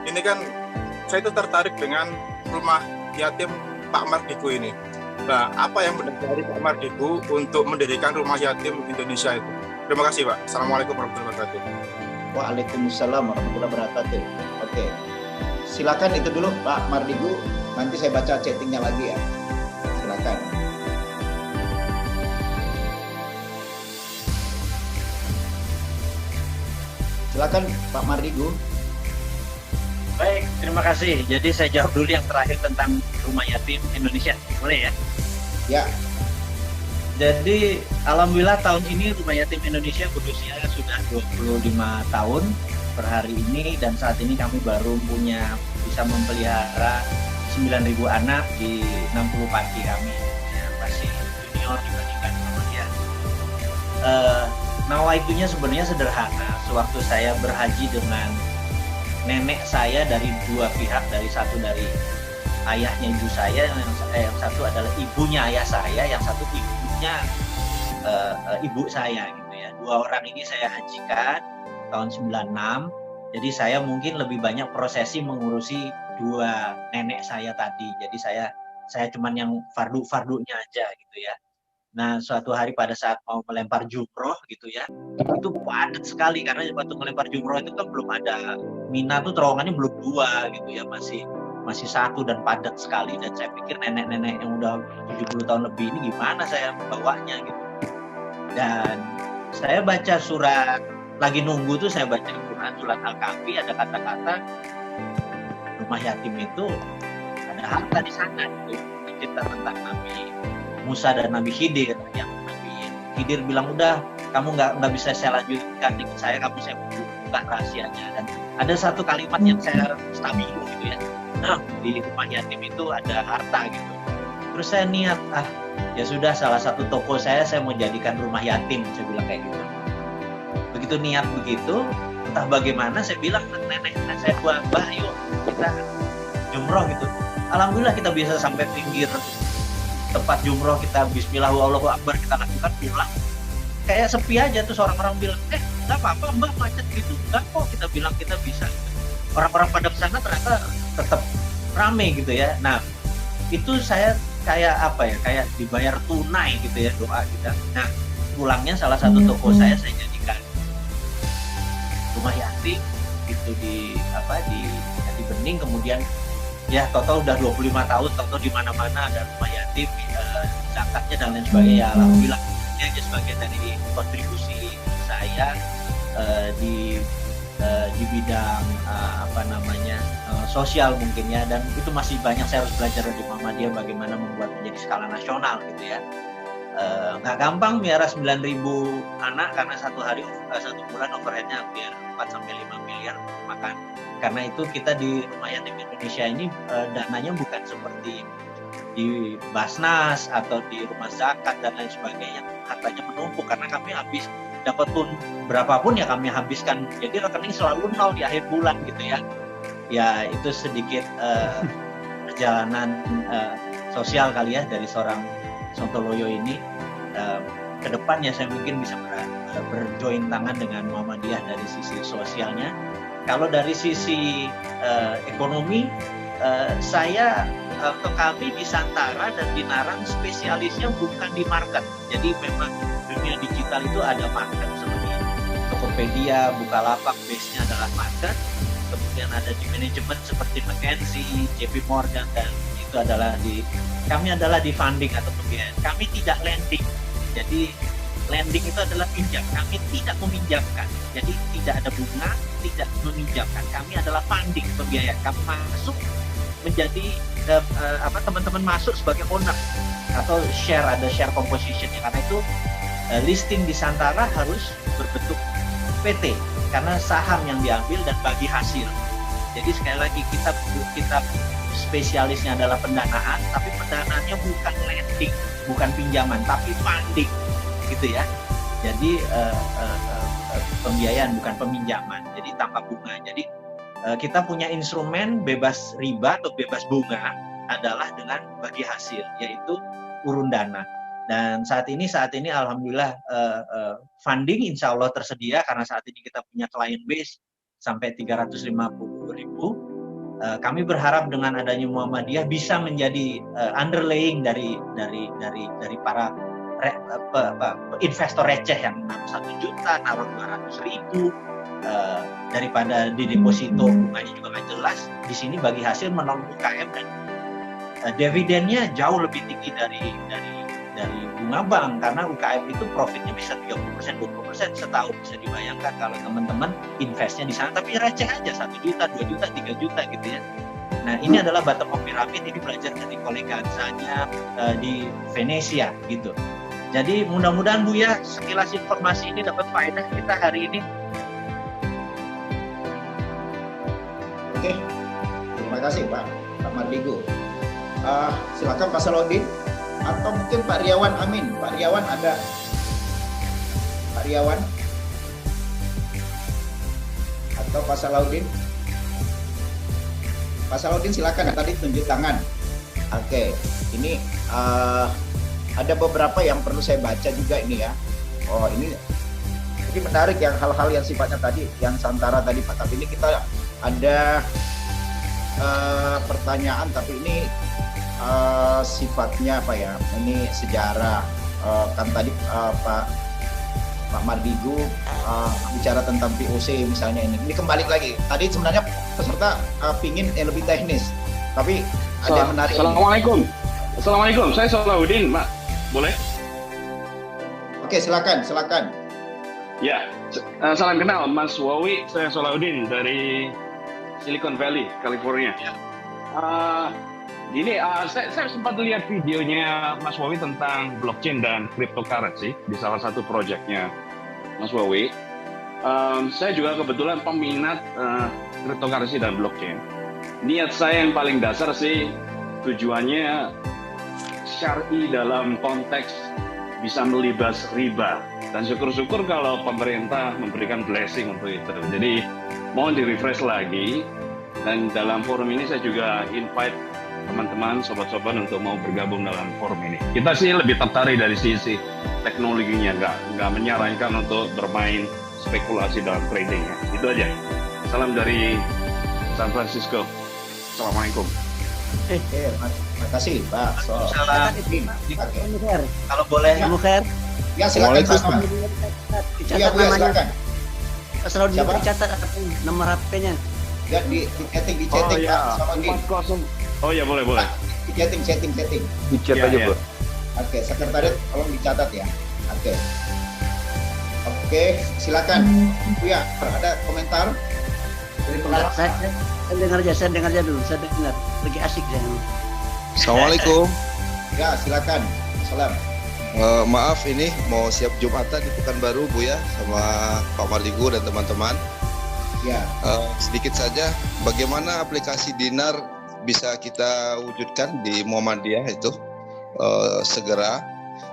Speaker 8: ini kan saya itu tertarik dengan rumah yatim Pak Mardigu ini. Nah, apa yang mendasari Pak Mardigu untuk mendirikan rumah yatim Indonesia itu? Terima kasih Pak. Assalamualaikum warahmatullahi wabarakatuh.
Speaker 2: Waalaikumsalam warahmatullahi wabarakatuh. Oke, silakan itu dulu Pak Mardigu. Nanti saya baca chattingnya lagi ya. Silakan. Silakan Pak Mardigu.
Speaker 1: Baik, terima kasih. Jadi saya jawab dulu yang terakhir tentang rumah yatim Indonesia. Boleh ya?
Speaker 2: Ya.
Speaker 1: Jadi alhamdulillah tahun ini Rumah Yatim Indonesia berusia sudah 25 tahun per hari ini, dan saat ini kami baru bisa memelihara 9.000 anak di 60 panti kami. Ya, masih junior dibandingkan Muhammadiyah. Nawaitunya sebenarnya sederhana. Sewaktu saya berhaji dengan nenek saya dari dua pihak, satu dari ayahnya ibu saya, yang satu adalah ibunya ayah saya, yang satu ibunya ibu saya gitu ya. Dua orang ini saya hajikan tahun 96. Jadi saya mungkin lebih banyak prosesi mengurusi dua nenek saya tadi. Jadi saya cuman yang fardunya aja gitu ya. Nah, suatu hari pada saat mau melempar jumroh gitu ya, itu padat sekali karena waktu melempar jumroh itu kan belum ada, Mina tuh terowongannya belum 2 gitu ya, masih 1 dan padat sekali. Dan saya pikir nenek-nenek yang udah 70 tahun lebih ini gimana saya bawanya gitu. Dan saya baca surat, lagi nunggu tuh saya baca surat Al-Kahfi, ada kata-kata rumah yatim itu ada harta di sana gitu. Cerita tentang Nabi Musa dan Nabi Khidir, yang Nabi Khidir bilang udah kamu nggak bisa saya lanjutkan dengan saya, saya buka rahasianya. Dan ada satu kalimat yang saya stabilo gitu ya, nah di rumah yatim itu ada harta gitu. Terus saya niat, ya sudah, salah satu toko saya mau jadikan rumah yatim, saya bilang kayak gitu. Begitu niat begitu, entah bagaimana saya bilang ke nenek saya, Mbah yuk kita jumroh gitu. Alhamdulillah kita bisa sampai pinggir tempat jumroh, kita bismillah Allahu Akbar, kita lakukan, pulang kayak sepi aja. Terus orang-orang bilang, nggak apa-apa Mbah, macet gitu. Nggak kok, kita bilang kita bisa. Orang-orang pada kesana ternyata tetap rame gitu ya. Nah itu saya kayak kayak dibayar tunai gitu ya, doa kita. Nah pulangnya salah satu toko saya jadikan rumah yatim gitu di Jati Bening. Kemudian ya total udah 25 tahun, total di mana-mana ada rumah yatim, zakatnya dan lain sebagainya. Ya, alhamdulillah ini aja sebagian dari kontribusi saya di di bidang sosial mungkin ya, dan itu masih banyak saya harus belajar dari Muhammadiyah bagaimana membuat menjadi skala nasional gitu ya. Nggak gampang miara 9.000 anak karena satu bulan overheadnya hampir 4-5 miliar makan. Karena itu kita di Rumah Yatim Indonesia ini dananya bukan seperti di Basnas atau di rumah zakat dan lain sebagainya, hartanya menumpuk karena kami habis dapat pun berapapun ya kami habiskan, jadi rekening selalu nol di akhir bulan gitu ya. Ya itu sedikit perjalanan sosial kali ya dari seorang Sontoloyo ini. Ke depannya saya mungkin bisa berjoin tangan dengan Muhammadiyah dari sisi sosialnya. Kalau dari sisi ekonomi, saya atau kami di Santara dan di Narang spesialisnya bukan di market. Jadi memang dunia digital itu ada market seperti Tokopedia, Bukalapak, base-nya adalah market. Kemudian ada di manajemen seperti McKinsey, JP Morgan, dan itu adalah kami adalah di funding atau pembiayaan. Kami tidak lending. Jadi lending itu adalah pinjam. Kami tidak meminjamkan. Jadi tidak ada bunga, tidak meminjamkan. Kami adalah funding, pembiayaan. Kami masuk menjadi teman-teman masuk sebagai owner atau ada share composition ya. Karena itu listing di Santara harus berbentuk PT karena saham yang diambil dan bagi hasil. Jadi sekali lagi kita spesialisnya adalah pendanaan, tapi pendanaannya bukan lending, bukan pinjaman, tapi funding gitu ya. Jadi pembiayaan bukan peminjaman, jadi tanpa bunga. Jadi kita punya instrumen bebas riba atau bebas bunga adalah dengan bagi hasil, yaitu urun dana. Dan saat ini alhamdulillah funding insya Allah tersedia karena saat ini kita punya client base sampai 350.000. Kami berharap dengan adanya Muhammadiyah bisa menjadi underlaying dari para investor receh yang naruh 1 juta, naruh 200.000, daripada di deposito bunganya juga nggak jelas. Di sini bagi hasil menolong UKM dan dividennya jauh lebih tinggi dari bunga bank karena UKM itu profitnya bisa 30%, 20% setahun. Bisa dibayangkan kalau teman-teman investnya di sana, tapi receh aja 1 juta, 2 juta, 3 juta gitu ya. Nah ini adalah bottom of pyramid, ini belajar dari kolega saya di Venesia gitu. Jadi mudah-mudahan Buya sekilas informasi ini dapat faedah kita hari ini.
Speaker 2: Oke, terima kasih Pak Mardigu. Silakan Pak Salahuddin atau mungkin Pak Riawan Amin. Pak Riawan ada? Pak Riawan atau Pak Salahuddin? Pak Salahuddin silakan, tadi tunjuk tangan. Oke, ini ada beberapa yang perlu saya baca juga ini ya. Oh ini menarik yang hal-hal yang sifatnya tadi, yang Santara tadi Pak. Tapi ini kita ada pertanyaan, tapi ini sifatnya apa ya? Ini sejarah. Kan tadi Pak Mardigu bicara tentang POC misalnya ini. Ini kembali lagi. Tadi sebenarnya peserta pingin lebih teknis, tapi ada yang menarik.
Speaker 5: Assalamualaikum. Saya Salahuddin, Pak. Boleh?
Speaker 2: Oke, silakan.
Speaker 5: Ya, salam kenal Mas Wawi. Saya Salahuddin dari Silicon Valley, California. Saya sempat lihat videonya Mas Wawi tentang blockchain dan cryptocurrency di salah satu proyeknya Mas Wawi. Saya juga kebetulan peminat cryptocurrency dan blockchain. Niat saya yang paling dasar sih tujuannya syar'i dalam konteks bisa melibas riba, dan syukur-syukur kalau pemerintah memberikan blessing untuk itu. Jadi mohon di-refresh lagi, dan dalam forum ini saya juga invite teman-teman, sobat-sobat untuk mau bergabung dalam forum ini. Kita sih lebih tertarik dari sisi teknologinya, nggak menyarankan untuk bermain spekulasi dalam tradingnya. Itu aja. Salam dari San Francisco. Assalamualaikum.
Speaker 2: Terima kasih Pak.
Speaker 1: Salam. Kalau boleh, Bu Khair.
Speaker 2: Ya silakan.
Speaker 6: Dicatat namanya. Selalu dicatat nomor HP-nya.
Speaker 2: Ya di chatting Pak.
Speaker 5: Oh ya, boleh.
Speaker 2: Di chatting.
Speaker 9: Dicat aja, Bro.
Speaker 2: Oke, sekretariat tolong dicatat ya. Oke. Oke, silakan. Ya, ada komentar dari pengalaman?
Speaker 6: Saya dengar aja dulu. Saya dengar. Lagi asik saya.
Speaker 9: Assalamualaikum.
Speaker 2: Ya, silakan. Salam.
Speaker 9: Maaf ini mau siap Jumatan di Pekanbaru Bu ya, sama Pak Mardigu dan teman-teman.
Speaker 2: Ya.
Speaker 9: Sedikit saja, bagaimana aplikasi Dinar bisa kita wujudkan di Muhammadiyah itu segera.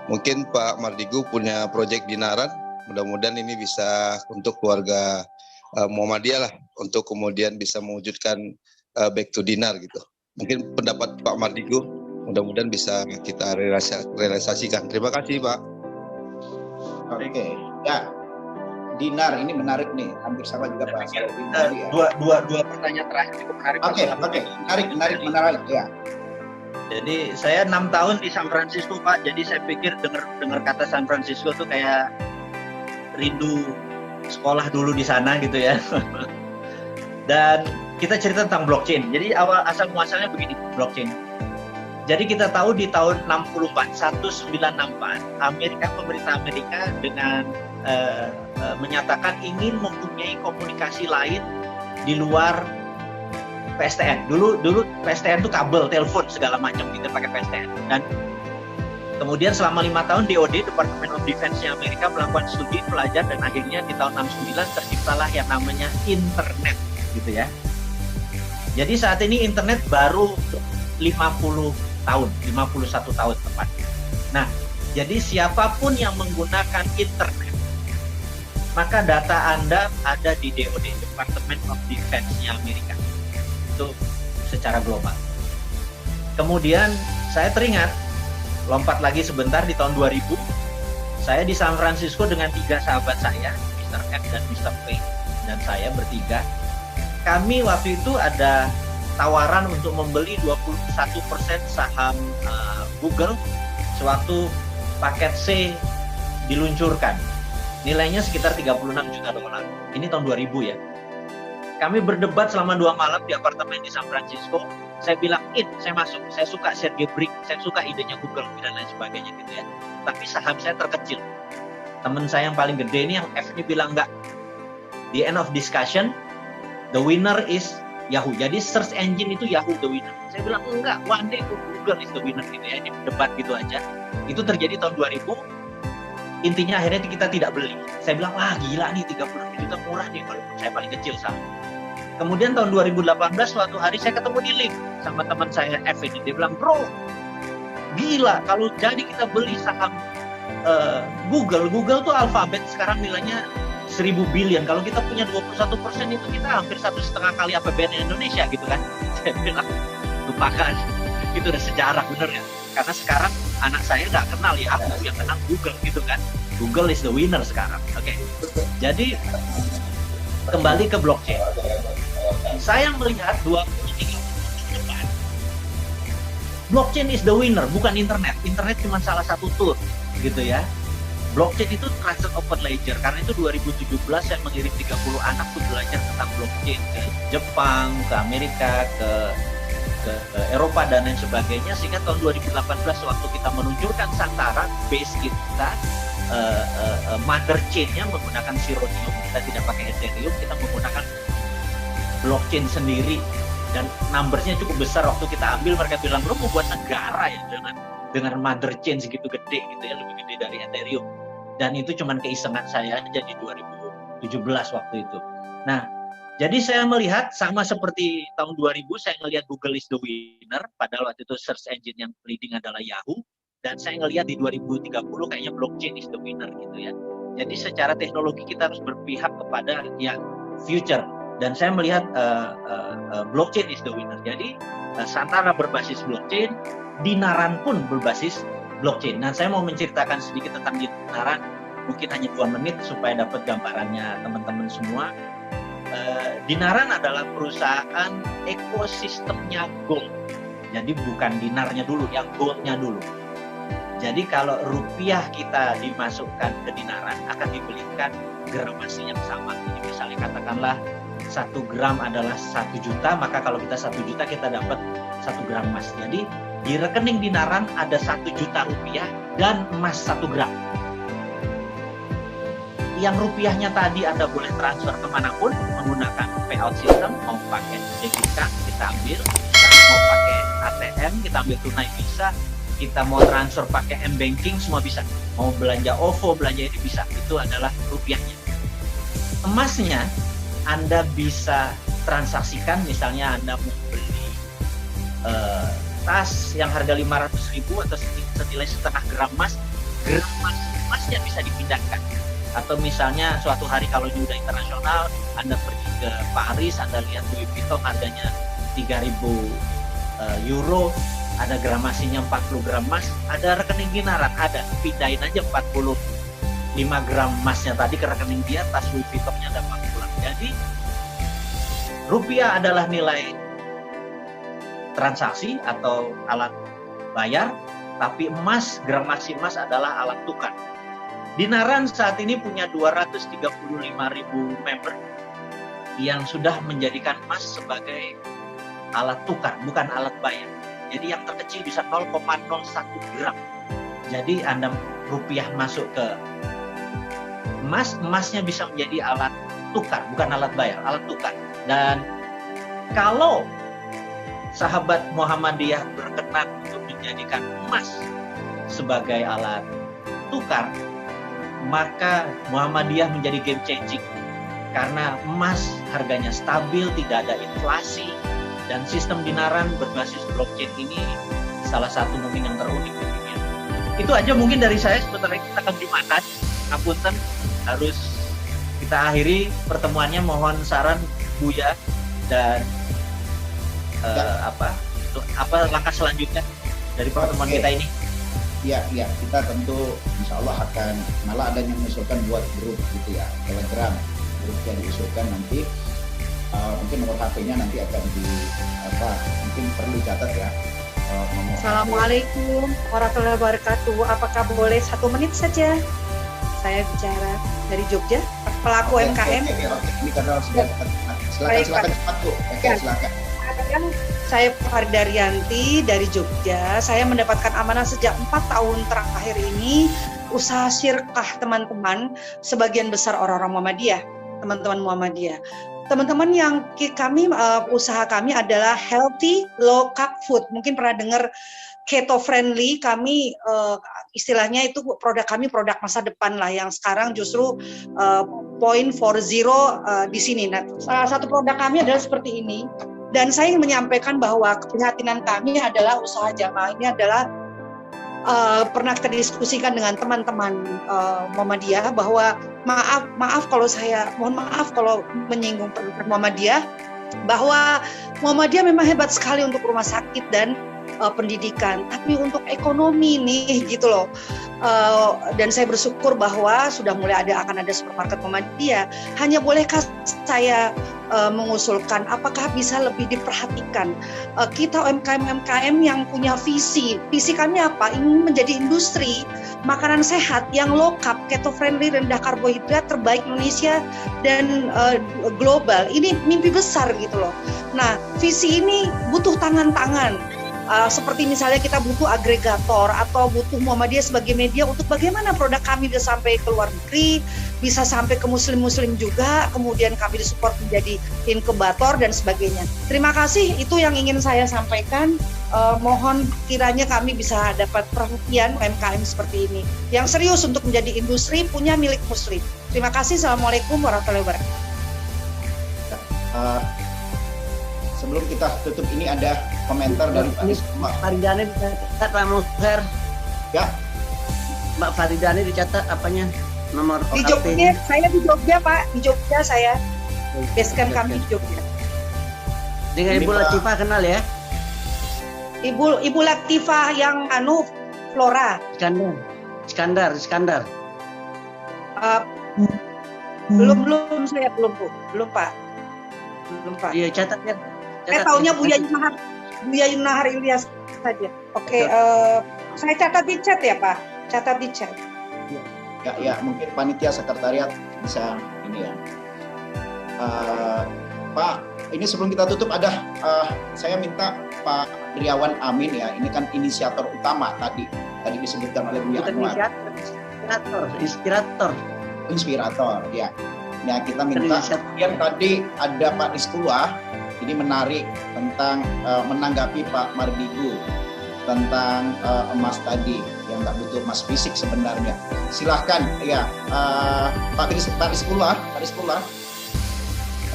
Speaker 9: Mungkin Pak Mardigu punya proyek Dinaran. Mudah-mudahan ini bisa untuk keluarga Muhammadiyah lah, untuk kemudian bisa mewujudkan back to dinar gitu. Mungkin pendapat Pak Mardigu, mudah-mudahan bisa kita realisasikan. Terima kasih Pak.
Speaker 2: Oke, ya. Dinar ini menarik nih, hampir sama juga Pak.
Speaker 1: Dua pertanyaan terakhir cukup menarik.
Speaker 2: Oke, menarik ya.
Speaker 1: Jadi saya 6 tahun di San Francisco Pak, jadi saya pikir dengar kata San Francisco tuh kayak rindu sekolah dulu di sana gitu ya. Dan kita cerita tentang blockchain. Jadi asal muasalnya begini, blockchain. Jadi kita tahu di tahun 1964, pemerintah Amerika dengan menyatakan ingin mempunyai komunikasi lain di luar PSTN. Dulu PSTN itu kabel, telepon segala macam gitu pakai PSTN. Dan kemudian selama 5 tahun DoD, Department of Defense-nya Amerika melakukan studi pelajar dan akhirnya di tahun 69 terciptalah yang namanya internet gitu ya. Jadi saat ini internet baru 50 tahun, 51 tahun tepat. Nah, jadi siapapun yang menggunakan internet, maka data Anda ada di DoD, Department of Defense-nya Amerika. Itu secara global. Kemudian saya teringat, lompat lagi sebentar di tahun 2000, saya di San Francisco dengan 3 sahabat saya, Mr. F dan Mr. P, dan saya bertiga. Kami waktu itu ada tawaran untuk membeli 21% saham Google sewaktu paket C diluncurkan. Nilainya sekitar 36 juta dolar. Ini tahun 2000 ya. Kami berdebat selama 2 malam di apartemen di San Francisco. Saya bilang, saya masuk, saya suka Sergey Brin, saya suka idenya Google dan lain sebagainya gitu ya. Tapi saham saya terkecil. Teman saya yang paling gede ini yang F ini bilang enggak. The end of discussion, the winner is Yahoo. Jadi search engine itu Yahoo the winner. Saya bilang enggak, one day Google is the winner gitu ya. Ini debat gitu aja. Itu terjadi tahun 2000. Intinya akhirnya kita tidak beli. Saya bilang, wah gila nih 36 juta murah nih walaupun saya paling kecil saham. Kemudian tahun 2018 suatu hari saya ketemu di link sama teman saya F ini. Dia bilang, bro, gila kalau jadi kita beli saham Google tuh Alphabet sekarang nilainya 1000 billion. Kalau kita punya 21% itu kita hampir 1,5 kali APBN Indonesia gitu kan. Saya bilang, lupakan, itu udah sejarah bener ya. Karena sekarang anak saya nggak kenal ya, aku yang kenal Google gitu kan. Google is the winner sekarang. Oke. Jadi kembali ke blockchain. Saya melihat 23 tahun depan, blockchain is the winner, bukan internet. Internet cuma salah satu tool, gitu ya. Blockchain itu Trusted Open Ledger. Karena itu 2017 saya mengirim 30 anak tuh belajar tentang blockchain ke Jepang, ke Amerika, ke Eropa dan lain sebagainya. Sehingga tahun 2018 waktu kita meluncurkan Santara, base kita mother chain-nya menggunakan Zeronium, kita tidak pakai Ethereum, kita menggunakan blockchain sendiri dan numbersnya cukup besar. Waktu kita ambil mereka bilang, lo mau buat negara ya dengan mother chain segitu gede gitu ya, lebih gede dari Ethereum. Dan itu cuman keisengan saya aja di 2017 waktu itu. Nah, jadi saya melihat sama seperti tahun 2000 saya ngelihat Google is the winner, padahal waktu itu search engine yang leading adalah Yahoo. Dan saya ngelihat di 2030 kayaknya blockchain is the winner gitu ya. Jadi secara teknologi kita harus berpihak kepada yang future. Dan saya melihat blockchain is the winner. Jadi Santara berbasis blockchain, Dinaran pun berbasis blockchain. Nah, saya mau menceritakan sedikit tentang Dinaran, mungkin hanya 2 menit supaya dapat gambarannya teman-teman semua. Dinaran adalah perusahaan ekosistemnya gold. Jadi bukan dinarnya dulu, yang goldnya dulu. Jadi kalau rupiah kita dimasukkan ke Dinaran akan dibelikan gramasi yang sama. Jadi misalnya katakanlah 1 gram adalah 1 juta, maka kalau kita 1 juta kita dapat 1 gram emas. Jadi di rekening Dinaran ada 1 juta rupiah dan emas 1 gram. yang rupiahnya tadi Anda boleh transfer kemanapun menggunakan payout system, mau pakai debit card kita ambil, bisa, mau pakai ATM kita ambil tunai bisa, kita mau transfer pakai m-banking semua bisa, mau belanja OVO, belanja ini bisa, itu adalah rupiahnya. Emasnya Anda bisa transaksikan, misalnya Anda mau beli tas yang harga 500.000 atau senilai setengah gram emasnya bisa dipindahkan. Atau misalnya suatu hari kalau udah internasional, Anda pergi ke Paris, Anda lihat Louis Vuitton harganya 3.000 euro, ada gramasinya 40 gram emas, ada rekening dinaran, ada, pindahin aja 45 gram emasnya tadi ke rekening dia, tas Louis Vuittonnya dapat pulang. Jadi rupiah adalah nilai transaksi atau alat bayar, tapi gramasi emas adalah alat tukar. Dinaran saat ini punya 235.000 member yang sudah menjadikan emas sebagai alat tukar, bukan alat bayar. Jadi yang terkecil bisa 0,01 gram. Jadi Anda rupiah masuk ke emasnya bisa menjadi alat tukar, bukan alat bayar, alat tukar. Dan kalau sahabat Muhammadiyah berkenan untuk menjadikan emas sebagai alat tukar, maka Muhammadiyah menjadi game changing karena emas harganya stabil, tidak ada inflasi, dan sistem dinaran berbasis blockchain ini salah satu mungkin yang terunik di dunia. Itu aja mungkin dari saya. Sebenarnya kita akan Jumatan, ngapunten, harus kita akhiri pertemuannya. Mohon saran Buya dan apa langkah selanjutnya dari pertemuan kita ini.
Speaker 2: Ya, kita tentu insya Allah akan, malah ada yang mengusulkan buat grup gitu ya, Telegram, grup yang diusulkan nanti, mungkin nomor HP-nya nanti akan mungkin perlu catat ya.
Speaker 10: Assalamualaikum warahmatullahi wabarakatuh. Apakah boleh 1 menit saja saya bicara dari Jogja, pelaku UMKM?
Speaker 2: Oke. Ini karena sudah silakan cepat Bu. Silakan.
Speaker 10: Saya Farida Rianti dari Jogja. Saya mendapatkan amanah sejak 4 tahun terakhir ini usaha syirkah teman-teman, sebagian besar orang-orang Muhammadiyah, teman-teman Muhammadiyah. Teman-teman yang kami usaha kami adalah healthy low carb food. Mungkin pernah dengar keto friendly. Kami istilahnya itu produk kami produk masa depan lah, yang sekarang justru point for zero di sini. Nah, salah satu produk kami adalah seperti ini. Dan saya ingin menyampaikan bahwa keprihatinan kami adalah usaha jamaah ini adalah pernah kita diskusikan dengan teman-teman Muhammadiyah bahwa maaf kalau mohon maaf kalau menyinggung Muhammadiyah, bahwa Muhammadiyah memang hebat sekali untuk rumah sakit dan pendidikan, tapi untuk ekonomi nih gitu loh. Dan saya bersyukur bahwa sudah mulai akan ada supermarket Muhammadiyah. Hanya bolehkah saya mengusulkan apakah bisa lebih diperhatikan kita UMKM yang punya visi kami apa? Ingin menjadi industri makanan sehat yang low carb, keto friendly, rendah karbohidrat, terbaik Indonesia dan global. Ini mimpi besar gitu loh. Nah, visi ini butuh tangan-tangan. Seperti misalnya kita butuh agregator atau butuh Muhammadiyah sebagai media untuk bagaimana produk kami bisa sampai ke luar negeri, bisa sampai ke muslim-muslim juga, kemudian kami disupport menjadi inkubator dan sebagainya. Terima kasih, itu yang ingin saya sampaikan. Mohon kiranya kami bisa dapat perhatian UMKM seperti ini, yang serius untuk menjadi industri punya milik muslim. Terima kasih. Assalamualaikum warahmatullahi wabarakatuh.
Speaker 2: Sebelum kita tutup ini ada komentar dari Mbak
Speaker 6: Faridani dicatat Pak Muher.
Speaker 2: Ya.
Speaker 6: Mbak Faridani dicatat apanya? Nomor
Speaker 10: di Jogja, saya di Jogja Pak, di Jogja saya. Basecamp kami di Jogja.
Speaker 6: Dengan Ibu Latifah kenal ya?
Speaker 10: Ibu Latifah yang Flora.
Speaker 6: Iskandar.
Speaker 10: Belum saya belum Pak.
Speaker 6: Iya, catat ya.
Speaker 10: Saya taunya Buya Yunahar Ilyas saja. Oke, saya catat di chat ya Pak. Catat di chat.
Speaker 2: Ya, mungkin panitia sekretariat bisa ini ya. Pak, ini sebelum kita tutup ada saya minta Pak Riawan Amin ya. Ini kan inisiator utama tadi disebutkan oleh Buya Anwar.
Speaker 6: Inspirator.
Speaker 2: inspirator ya. Ya kita minta. Kemudian tadi ada Pak Rizkullah, ini menarik tentang menanggapi Pak Mardigu tentang emas tadi yang nggak butuh emas fisik sebenarnya. Silahkan ya Pak Rizkullah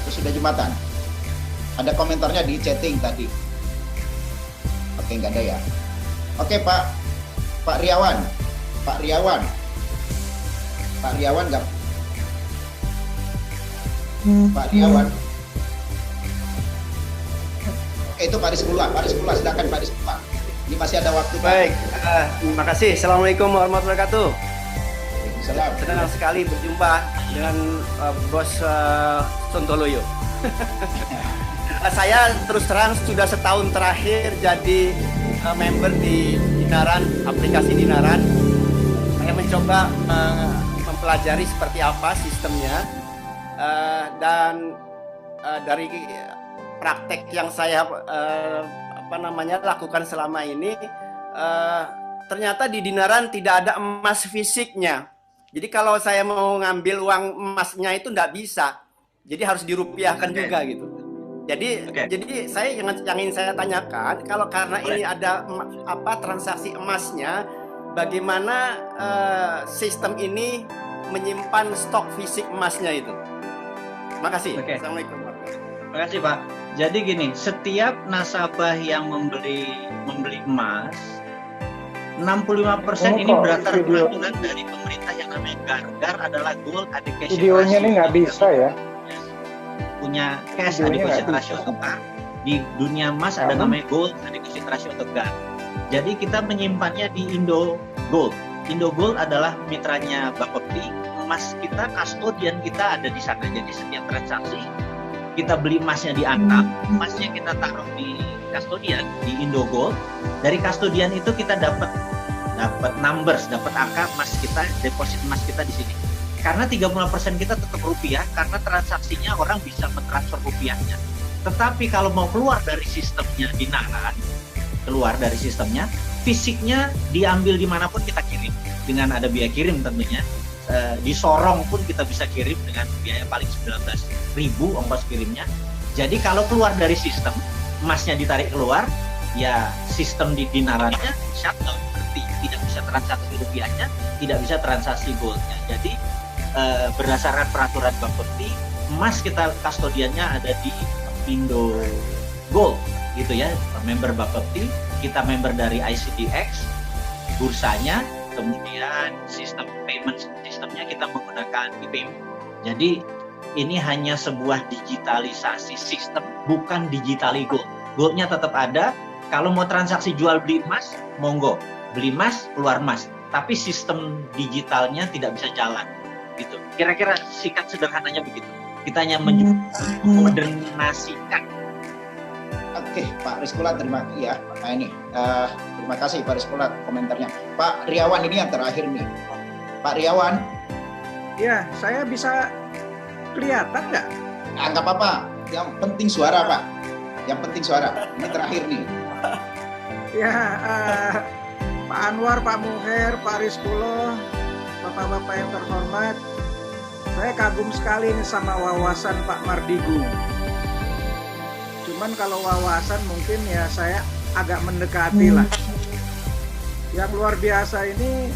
Speaker 2: atau sudah jembatan. Ada komentarnya di chatting tadi. Oke, nggak ada ya. Oke Pak Riawan nggak? Pak Riawan. Oke, itu Pak Rizkullah, silakan Pak Rizkullah. Ini masih ada waktu.
Speaker 11: Baik, terima kasih. Assalamualaikum warahmatullahi wabarakatuh.
Speaker 2: Waalaikumsalam.
Speaker 11: Senang sekali berjumpa dengan Bos Sontoloyo. Saya terus terang sudah setahun terakhir jadi member di Dinaran, aplikasi Dinaran. Saya mencoba mempelajari seperti apa sistemnya, dan dari praktek yang saya lakukan selama ini, ternyata di Dinaran tidak ada emas fisiknya. Jadi kalau saya mau ngambil uang emasnya itu tidak bisa, jadi harus dirupiahkan juga gitu. Jadi saya yang ingin saya tanyakan, kalau karena ini ada transaksi emasnya, bagaimana sistem ini menyimpan stok fisik emasnya itu? Terima kasih. Assalamualaikum.
Speaker 1: Terima kasih Pak. Jadi gini, setiap nasabah yang membeli emas, 65% ini berdasarkan peraturan dari pemerintah yang namanya GAR. GAR adalah Gold Adequacy Ratio.
Speaker 12: Videonya ini nggak bisa ya?
Speaker 1: Punya cash adequacy ratio atau GAR. Di dunia emas ada namanya Gold Adequacy Ratio atau GAR. Jadi kita menyimpannya di Indo Gold. Indo Gold adalah mitranya Bapepti. Emas kita, kastodian kita ada di sana. Jadi setiap transaksi kita beli emasnya di Antam, emasnya kita taruh di kastodian di Indo Gold. Dari kastodian itu kita dapat numbers, dapat angka emas kita, deposit emas kita di sini. Karena 30% kita tetap rupiah, karena transaksinya orang bisa mentransfer rupiahnya. Tetapi kalau mau keluar dari sistemnya Dinaran, fisiknya diambil dimanapun kita kirim dengan ada biaya kirim tentunya. Di Sorong pun kita bisa kirim dengan biaya paling 19.000 ongkos kirimnya. Jadi kalau keluar dari sistem, emasnya ditarik keluar, ya sistem di Dinarannya shutdown, berarti tidak bisa transaksi rupiahnya, tidak bisa transaksi goldnya. Jadi berdasarkan peraturan Bapepti, emas kita kastodiannya ada di Indo Gold gitu ya, member Bapepti, kita member dari ICDX, bursanya, kemudian sistem payment sistemnya kita menggunakan ePayment. Jadi ini hanya sebuah digitalisasi sistem, bukan digitali gold. Goldnya tetap ada. Kalau mau transaksi jual beli emas, monggo. Beli emas, keluar emas. Tapi sistem digitalnya tidak bisa jalan. Gitu. Kira-kira singkat sederhananya begitu. Kita hanya modernasikan.
Speaker 2: Oke, Pak Rizkullah, terima kasih Pak Rizkullah komentarnya. Pak Riawan ini yang terakhir nih. Pak Riawan.
Speaker 12: Ya, saya bisa kelihatan nggak?
Speaker 2: Nggak apa-apa. Yang penting suara, Pak. Yang penting suara. Ini terakhir nih.
Speaker 12: Ya, Pak Anwar, Pak Muher, Pak Rizkullah, Bapak-bapak yang terhormat, saya kagum sekali nih sama wawasan Pak Mardigu. Cuman kalau wawasan mungkin ya saya agak mendekati lah. Yang luar biasa ini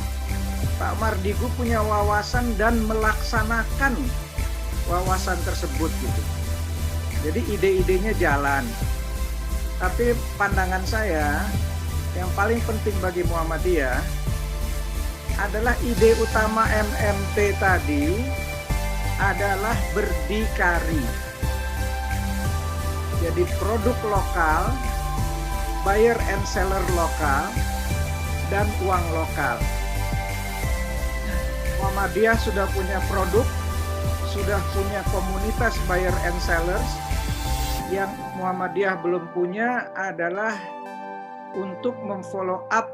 Speaker 12: Pak Mardigu punya wawasan dan melaksanakan wawasan tersebut gitu. Jadi ide-idenya jalan. Tapi pandangan saya yang paling penting bagi Muhammadiyah adalah ide utama MMT tadi adalah berdikari. Jadi produk lokal, buyer and seller lokal, dan uang lokal. Muhammadiyah sudah punya produk, sudah punya komunitas buyer and sellers. Yang Muhammadiyah belum punya adalah untuk memfollow up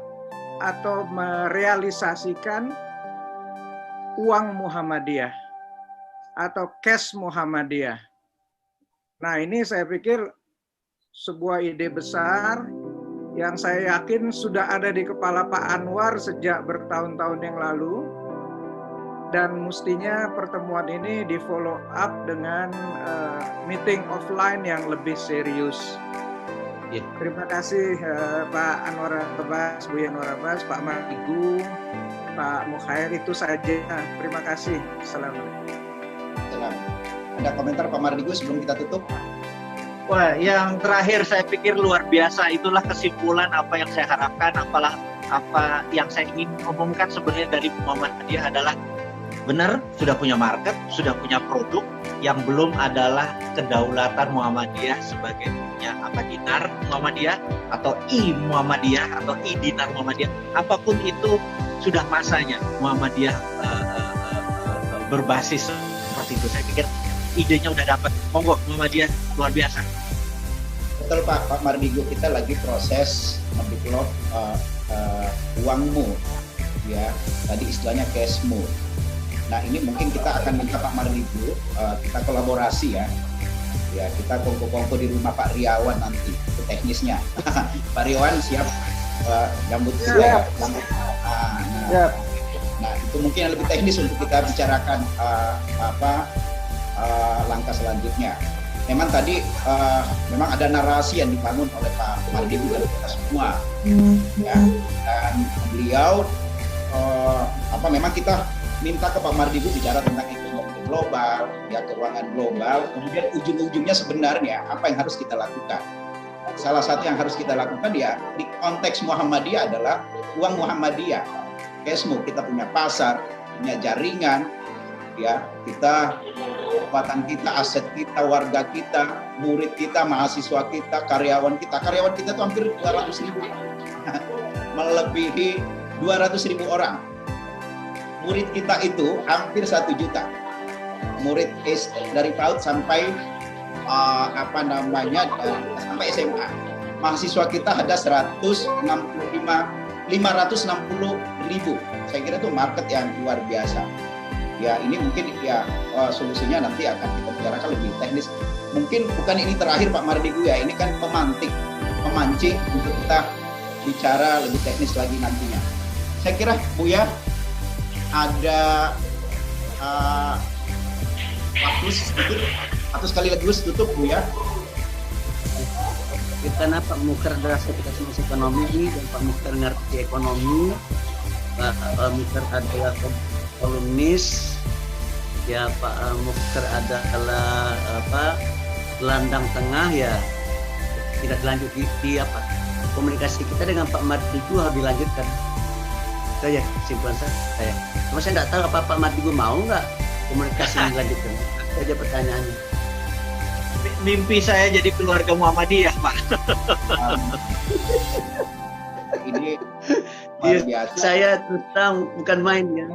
Speaker 12: atau merealisasikan uang Muhammadiyah atau cash Muhammadiyah. Nah, ini saya pikir sebuah ide besar yang saya yakin sudah ada di kepala Pak Anwar sejak bertahun-tahun yang lalu. dan mestinya pertemuan ini di follow up dengan meeting offline yang lebih serius. Terima kasih Pak Anwar Abbas, Bu Anwar Abbas, Pak Mardigu, Pak Mukhair, itu saja. Terima kasih. Assalamualaikum.
Speaker 2: Ada komentar Pak Mardigu sebelum kita tutup?
Speaker 1: Wah, yang terakhir saya pikir luar biasa. Itulah kesimpulan apa yang saya harapkan, apa yang saya ingin omongkan sebenarnya dari Muhammadiyah adalah benar sudah punya market, sudah punya produk, yang belum adalah kedaulatan Muhammadiyah sebagai punya dinar Muhammadiyah atau Muhammadiyah atau dinar Muhammadiyah. Apapun itu sudah masanya Muhammadiyah berbasis seperti itu. Saya pikir idenya udah dapat. Monggo Muhammadiyah luar biasa.
Speaker 2: Betul Pak Mardigu, kita lagi proses mendevelop uangmu, ya. Tadi istilahnya cashmu. Nah ini mungkin kita akan minta Pak Mardigu, kita kolaborasi ya. Ya kita kongko-kongko di rumah Pak Riawan nanti, itu teknisnya. Pak Riawan siap gambut
Speaker 12: siap.
Speaker 2: Nah itu mungkin yang lebih teknis untuk kita bicarakan langkah selanjutnya. Memang tadi memang ada narasi yang dibangun oleh Pak Mardigu dan kita semua, ya. Dan beliau memang kita minta ke Pak Mardigu bicara tentang ekonomi global, ya keuangan global. Kemudian ujung-ujungnya sebenarnya apa yang harus kita lakukan? Salah satu yang harus kita lakukan ya di konteks Muhammadiyah adalah uang Muhammadiyah. Kesmu, kita punya pasar, punya jaringan, ya kita kekuatan kita, aset kita, warga kita, murid kita, mahasiswa kita, karyawan kita itu hampir 200.000, melebihi 200.000 orang. Murid kita itu hampir 1 juta. Murid dari PAUD sampai sampai SMA. Mahasiswa kita ada 560.000. Saya kira itu market yang luar biasa. Ya ini mungkin ya solusinya nanti akan kita bicarakan lebih teknis. Mungkin bukan ini terakhir Pak Mardigu ya, ini kan pemancing untuk kita bicara lebih teknis lagi nantinya. Saya kira Buya ada waktu sedikit atau sekali lagi tutup Buya.
Speaker 6: Karena Pak Mukher adalah sekretaris ekonomi dan Pak Mukher ngerti ekonomi, Pak Mukher adalah kolumnis, ya Pak Mukher adalah gelandang tengah, ya tidak dilanjut di komunikasi kita dengan Pak Mardigu harus dilanjutkan. Itu aja kesimpulan saya. Cuma saya nggak tahu apa Pak Mardigu mau nggak komunikasi dilanjutkan. Itu aja pertanyaannya.
Speaker 1: Mimpi saya jadi keluarga Muhammadiyah, Pak.
Speaker 2: Ini
Speaker 6: biasa. Saya terutang bukan main ya.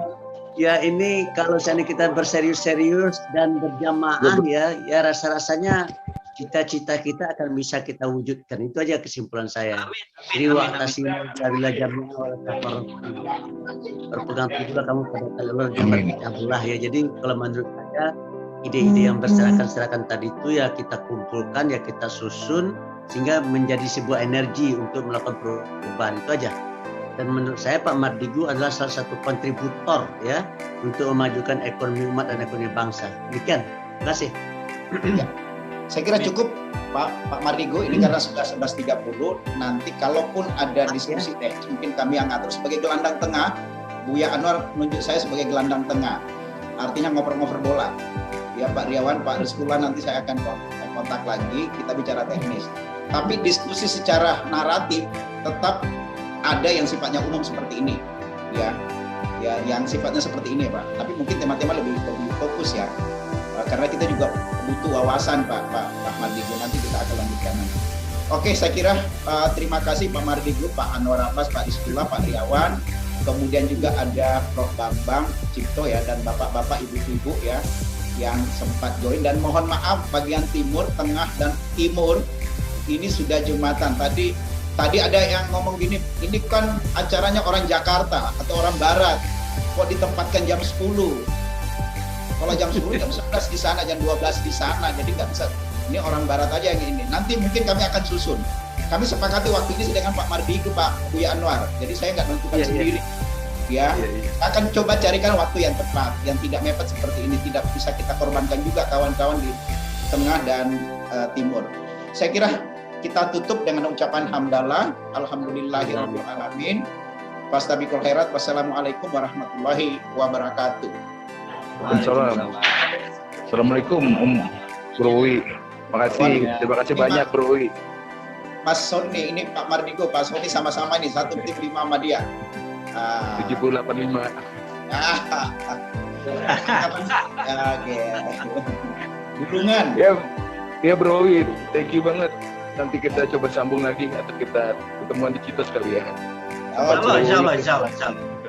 Speaker 6: Ya ini kalau seandainya kita berserius-serius dan berjamaah ya rasa-rasanya cita-cita kita akan bisa kita wujudkan. Itu aja kesimpulan saya. Jadi watasi dari jamnya oleh berpegang teguhlah kamu pada Allah dan berkitabullah ya. Jadi kalau menurut saya ide-ide yang berserakan tadi itu ya kita kumpulkan, ya kita susun sehingga menjadi sebuah energi untuk melakukan perubahan. Itu aja. Dan menurut saya Pak Mardigu adalah salah satu kontributor ya untuk memajukan ekonomi umat dan ekonomi bangsa. Demikian. Terima kasih.
Speaker 2: Ya. Saya kira cukup Pak Mardigu, ini karena sudah 11.30. Nanti kalaupun ada diskusi teknis mungkin kami yang ngatur sebagai gelandang tengah. Buya Anwar menunjuk saya sebagai gelandang tengah. Artinya ngoper-ngoper bola. Ya Pak Riawan, Pak Rizkula nanti saya akan kontak lagi, kita bicara teknis. Tapi diskusi secara naratif tetap ada yang sifatnya umum seperti ini, ya yang sifatnya seperti ini Pak. Tapi mungkin tema-tema lebih fokus ya, karena kita juga butuh wawasan Pak Mardigu. Nanti kita akan lanjutkan nanti. Oke, saya kira terima kasih Pak Mardigu, Pak Anwar Abbas, Pak Rizkula, Pak Riawan. Kemudian juga ada Prof. Bambang Cipto ya, dan bapak-bapak, ibu-ibu ya yang sempat join. Dan mohon maaf bagian timur, tengah, dan timur ini sudah Jumatan. Tadi ada yang ngomong gini, ini kan acaranya orang Jakarta atau orang Barat, kok ditempatkan jam 10? Kalau jam 10, jam 11 di sana, jam 12 di sana, jadi nggak bisa. Ini orang Barat aja yang ini. Nanti mungkin kami akan susun. Kami sepakati waktu ini dengan Pak Mardigu, Pak Buya Anwar. Jadi saya nggak menentukan sendiri. Ya, kita akan coba carikan waktu yang tepat, yang tidak mepet seperti ini, tidak bisa kita korbankan juga kawan-kawan di tengah dan timur. Saya kira kita tutup dengan ucapan hamdalah, alhamdulillahirabbil alamin. Fastabiqul khairat. Wassalamualaikum warahmatullahi wabarakatuh.
Speaker 13: Waalaikumsalam. Assalamualaikum Bro Wi. Terima kasih banyak Bro Wi.
Speaker 2: Mas Sony, ini Pak Mardigo, Pak Sony sama-sama nih satu tim di Muhammadiyah.
Speaker 13: 785.
Speaker 2: Oke. Gulungan.
Speaker 13: Ya Bro Wi, thank you banget. Nanti kita coba sambung lagi atau kita ketemuan di Citos kali ya.
Speaker 1: Insya Allah.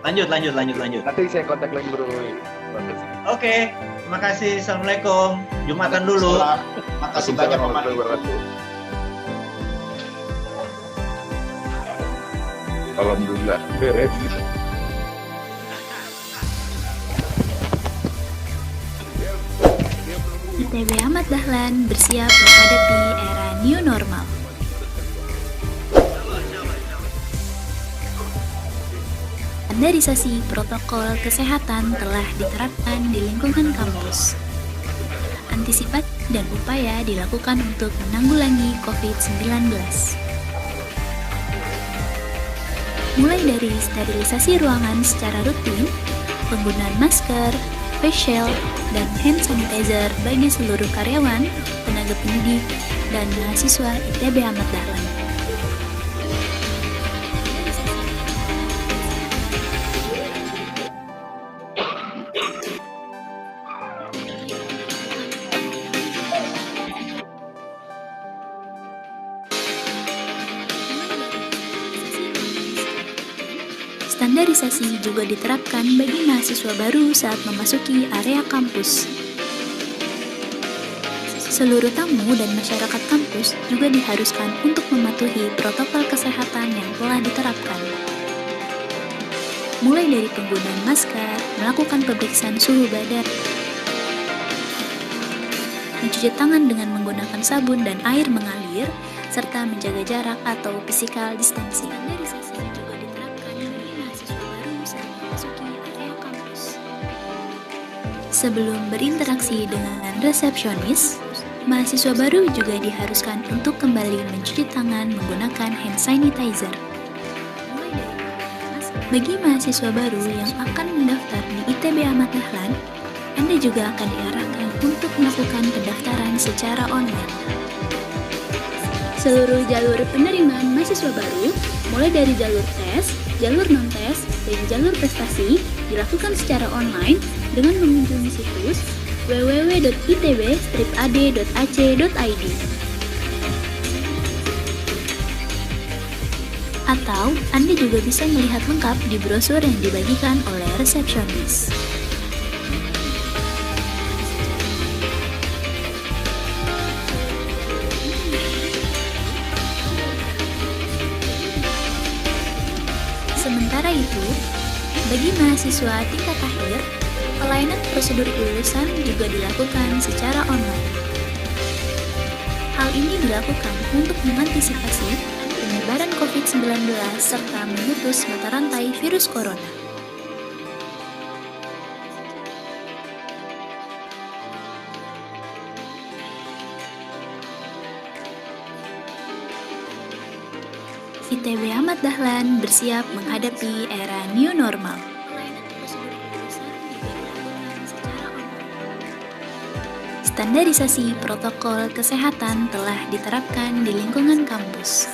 Speaker 1: Lanjut.
Speaker 13: Nanti saya kontak lagi Bro Wi.
Speaker 1: Oke, terima kasih. Assalamualaikum. Jumatan dulu.
Speaker 2: Makasih banyak Pak Mardigo.
Speaker 13: Alhamdulillah beres.
Speaker 14: ITB Ahmad Dahlan bersiap menghadapi era new normal. Standarisasi protokol kesehatan telah diterapkan di lingkungan kampus. Antisipasi dan upaya dilakukan untuk menanggulangi COVID-19. Mulai dari sterilisasi ruangan secara rutin, penggunaan masker, face shield, dan hand sanitizer bagi seluruh karyawan, tenaga pendidik, dan mahasiswa ITB Ahmad Dahlan. Standarisasi juga diterapkan bagi mahasiswa baru saat memasuki area kampus. Seluruh tamu dan masyarakat kampus juga diharuskan untuk mematuhi protokol kesehatan yang telah diterapkan. Mulai dari penggunaan masker, melakukan pemeriksaan suhu badan, mencuci tangan dengan menggunakan sabun dan air mengalir, serta menjaga jarak atau physical distancing. Sebelum berinteraksi dengan resepsionis, mahasiswa baru juga diharuskan untuk kembali mencuci tangan menggunakan hand sanitizer. Bagi mahasiswa baru yang akan mendaftar di ITB Ahmad Dahlan, Anda juga akan diarahkan untuk melakukan pendaftaran secara online. Seluruh jalur penerimaan mahasiswa baru, mulai dari jalur tes, jalur non-tes, dan jalur prestasi, dilakukan secara online dengan mengunjungi situs www.itb-ad.ac.id. Atau Anda juga bisa melihat lengkap di brosur yang dibagikan oleh resepsionis. Sementara itu, bagi mahasiswa tingkat akhir, pelayanan prosedur kelulusan juga dilakukan secara online. Hal ini dilakukan untuk mengantisipasi penyebaran COVID-19 serta memutus mata rantai virus corona. ITB Ahmad Dahlan bersiap menghadapi era new normal. Standarisasi protokol kesehatan telah diterapkan di lingkungan kampus.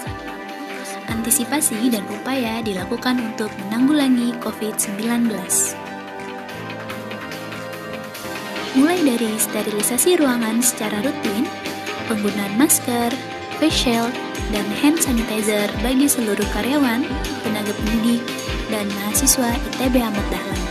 Speaker 14: Antisipasi dan upaya dilakukan untuk menanggulangi COVID-19. Mulai dari sterilisasi ruangan secara rutin, penggunaan masker, face shield, dan hand sanitizer bagi seluruh karyawan, tenaga pendidik, dan mahasiswa ITB Ahmad Dahlan.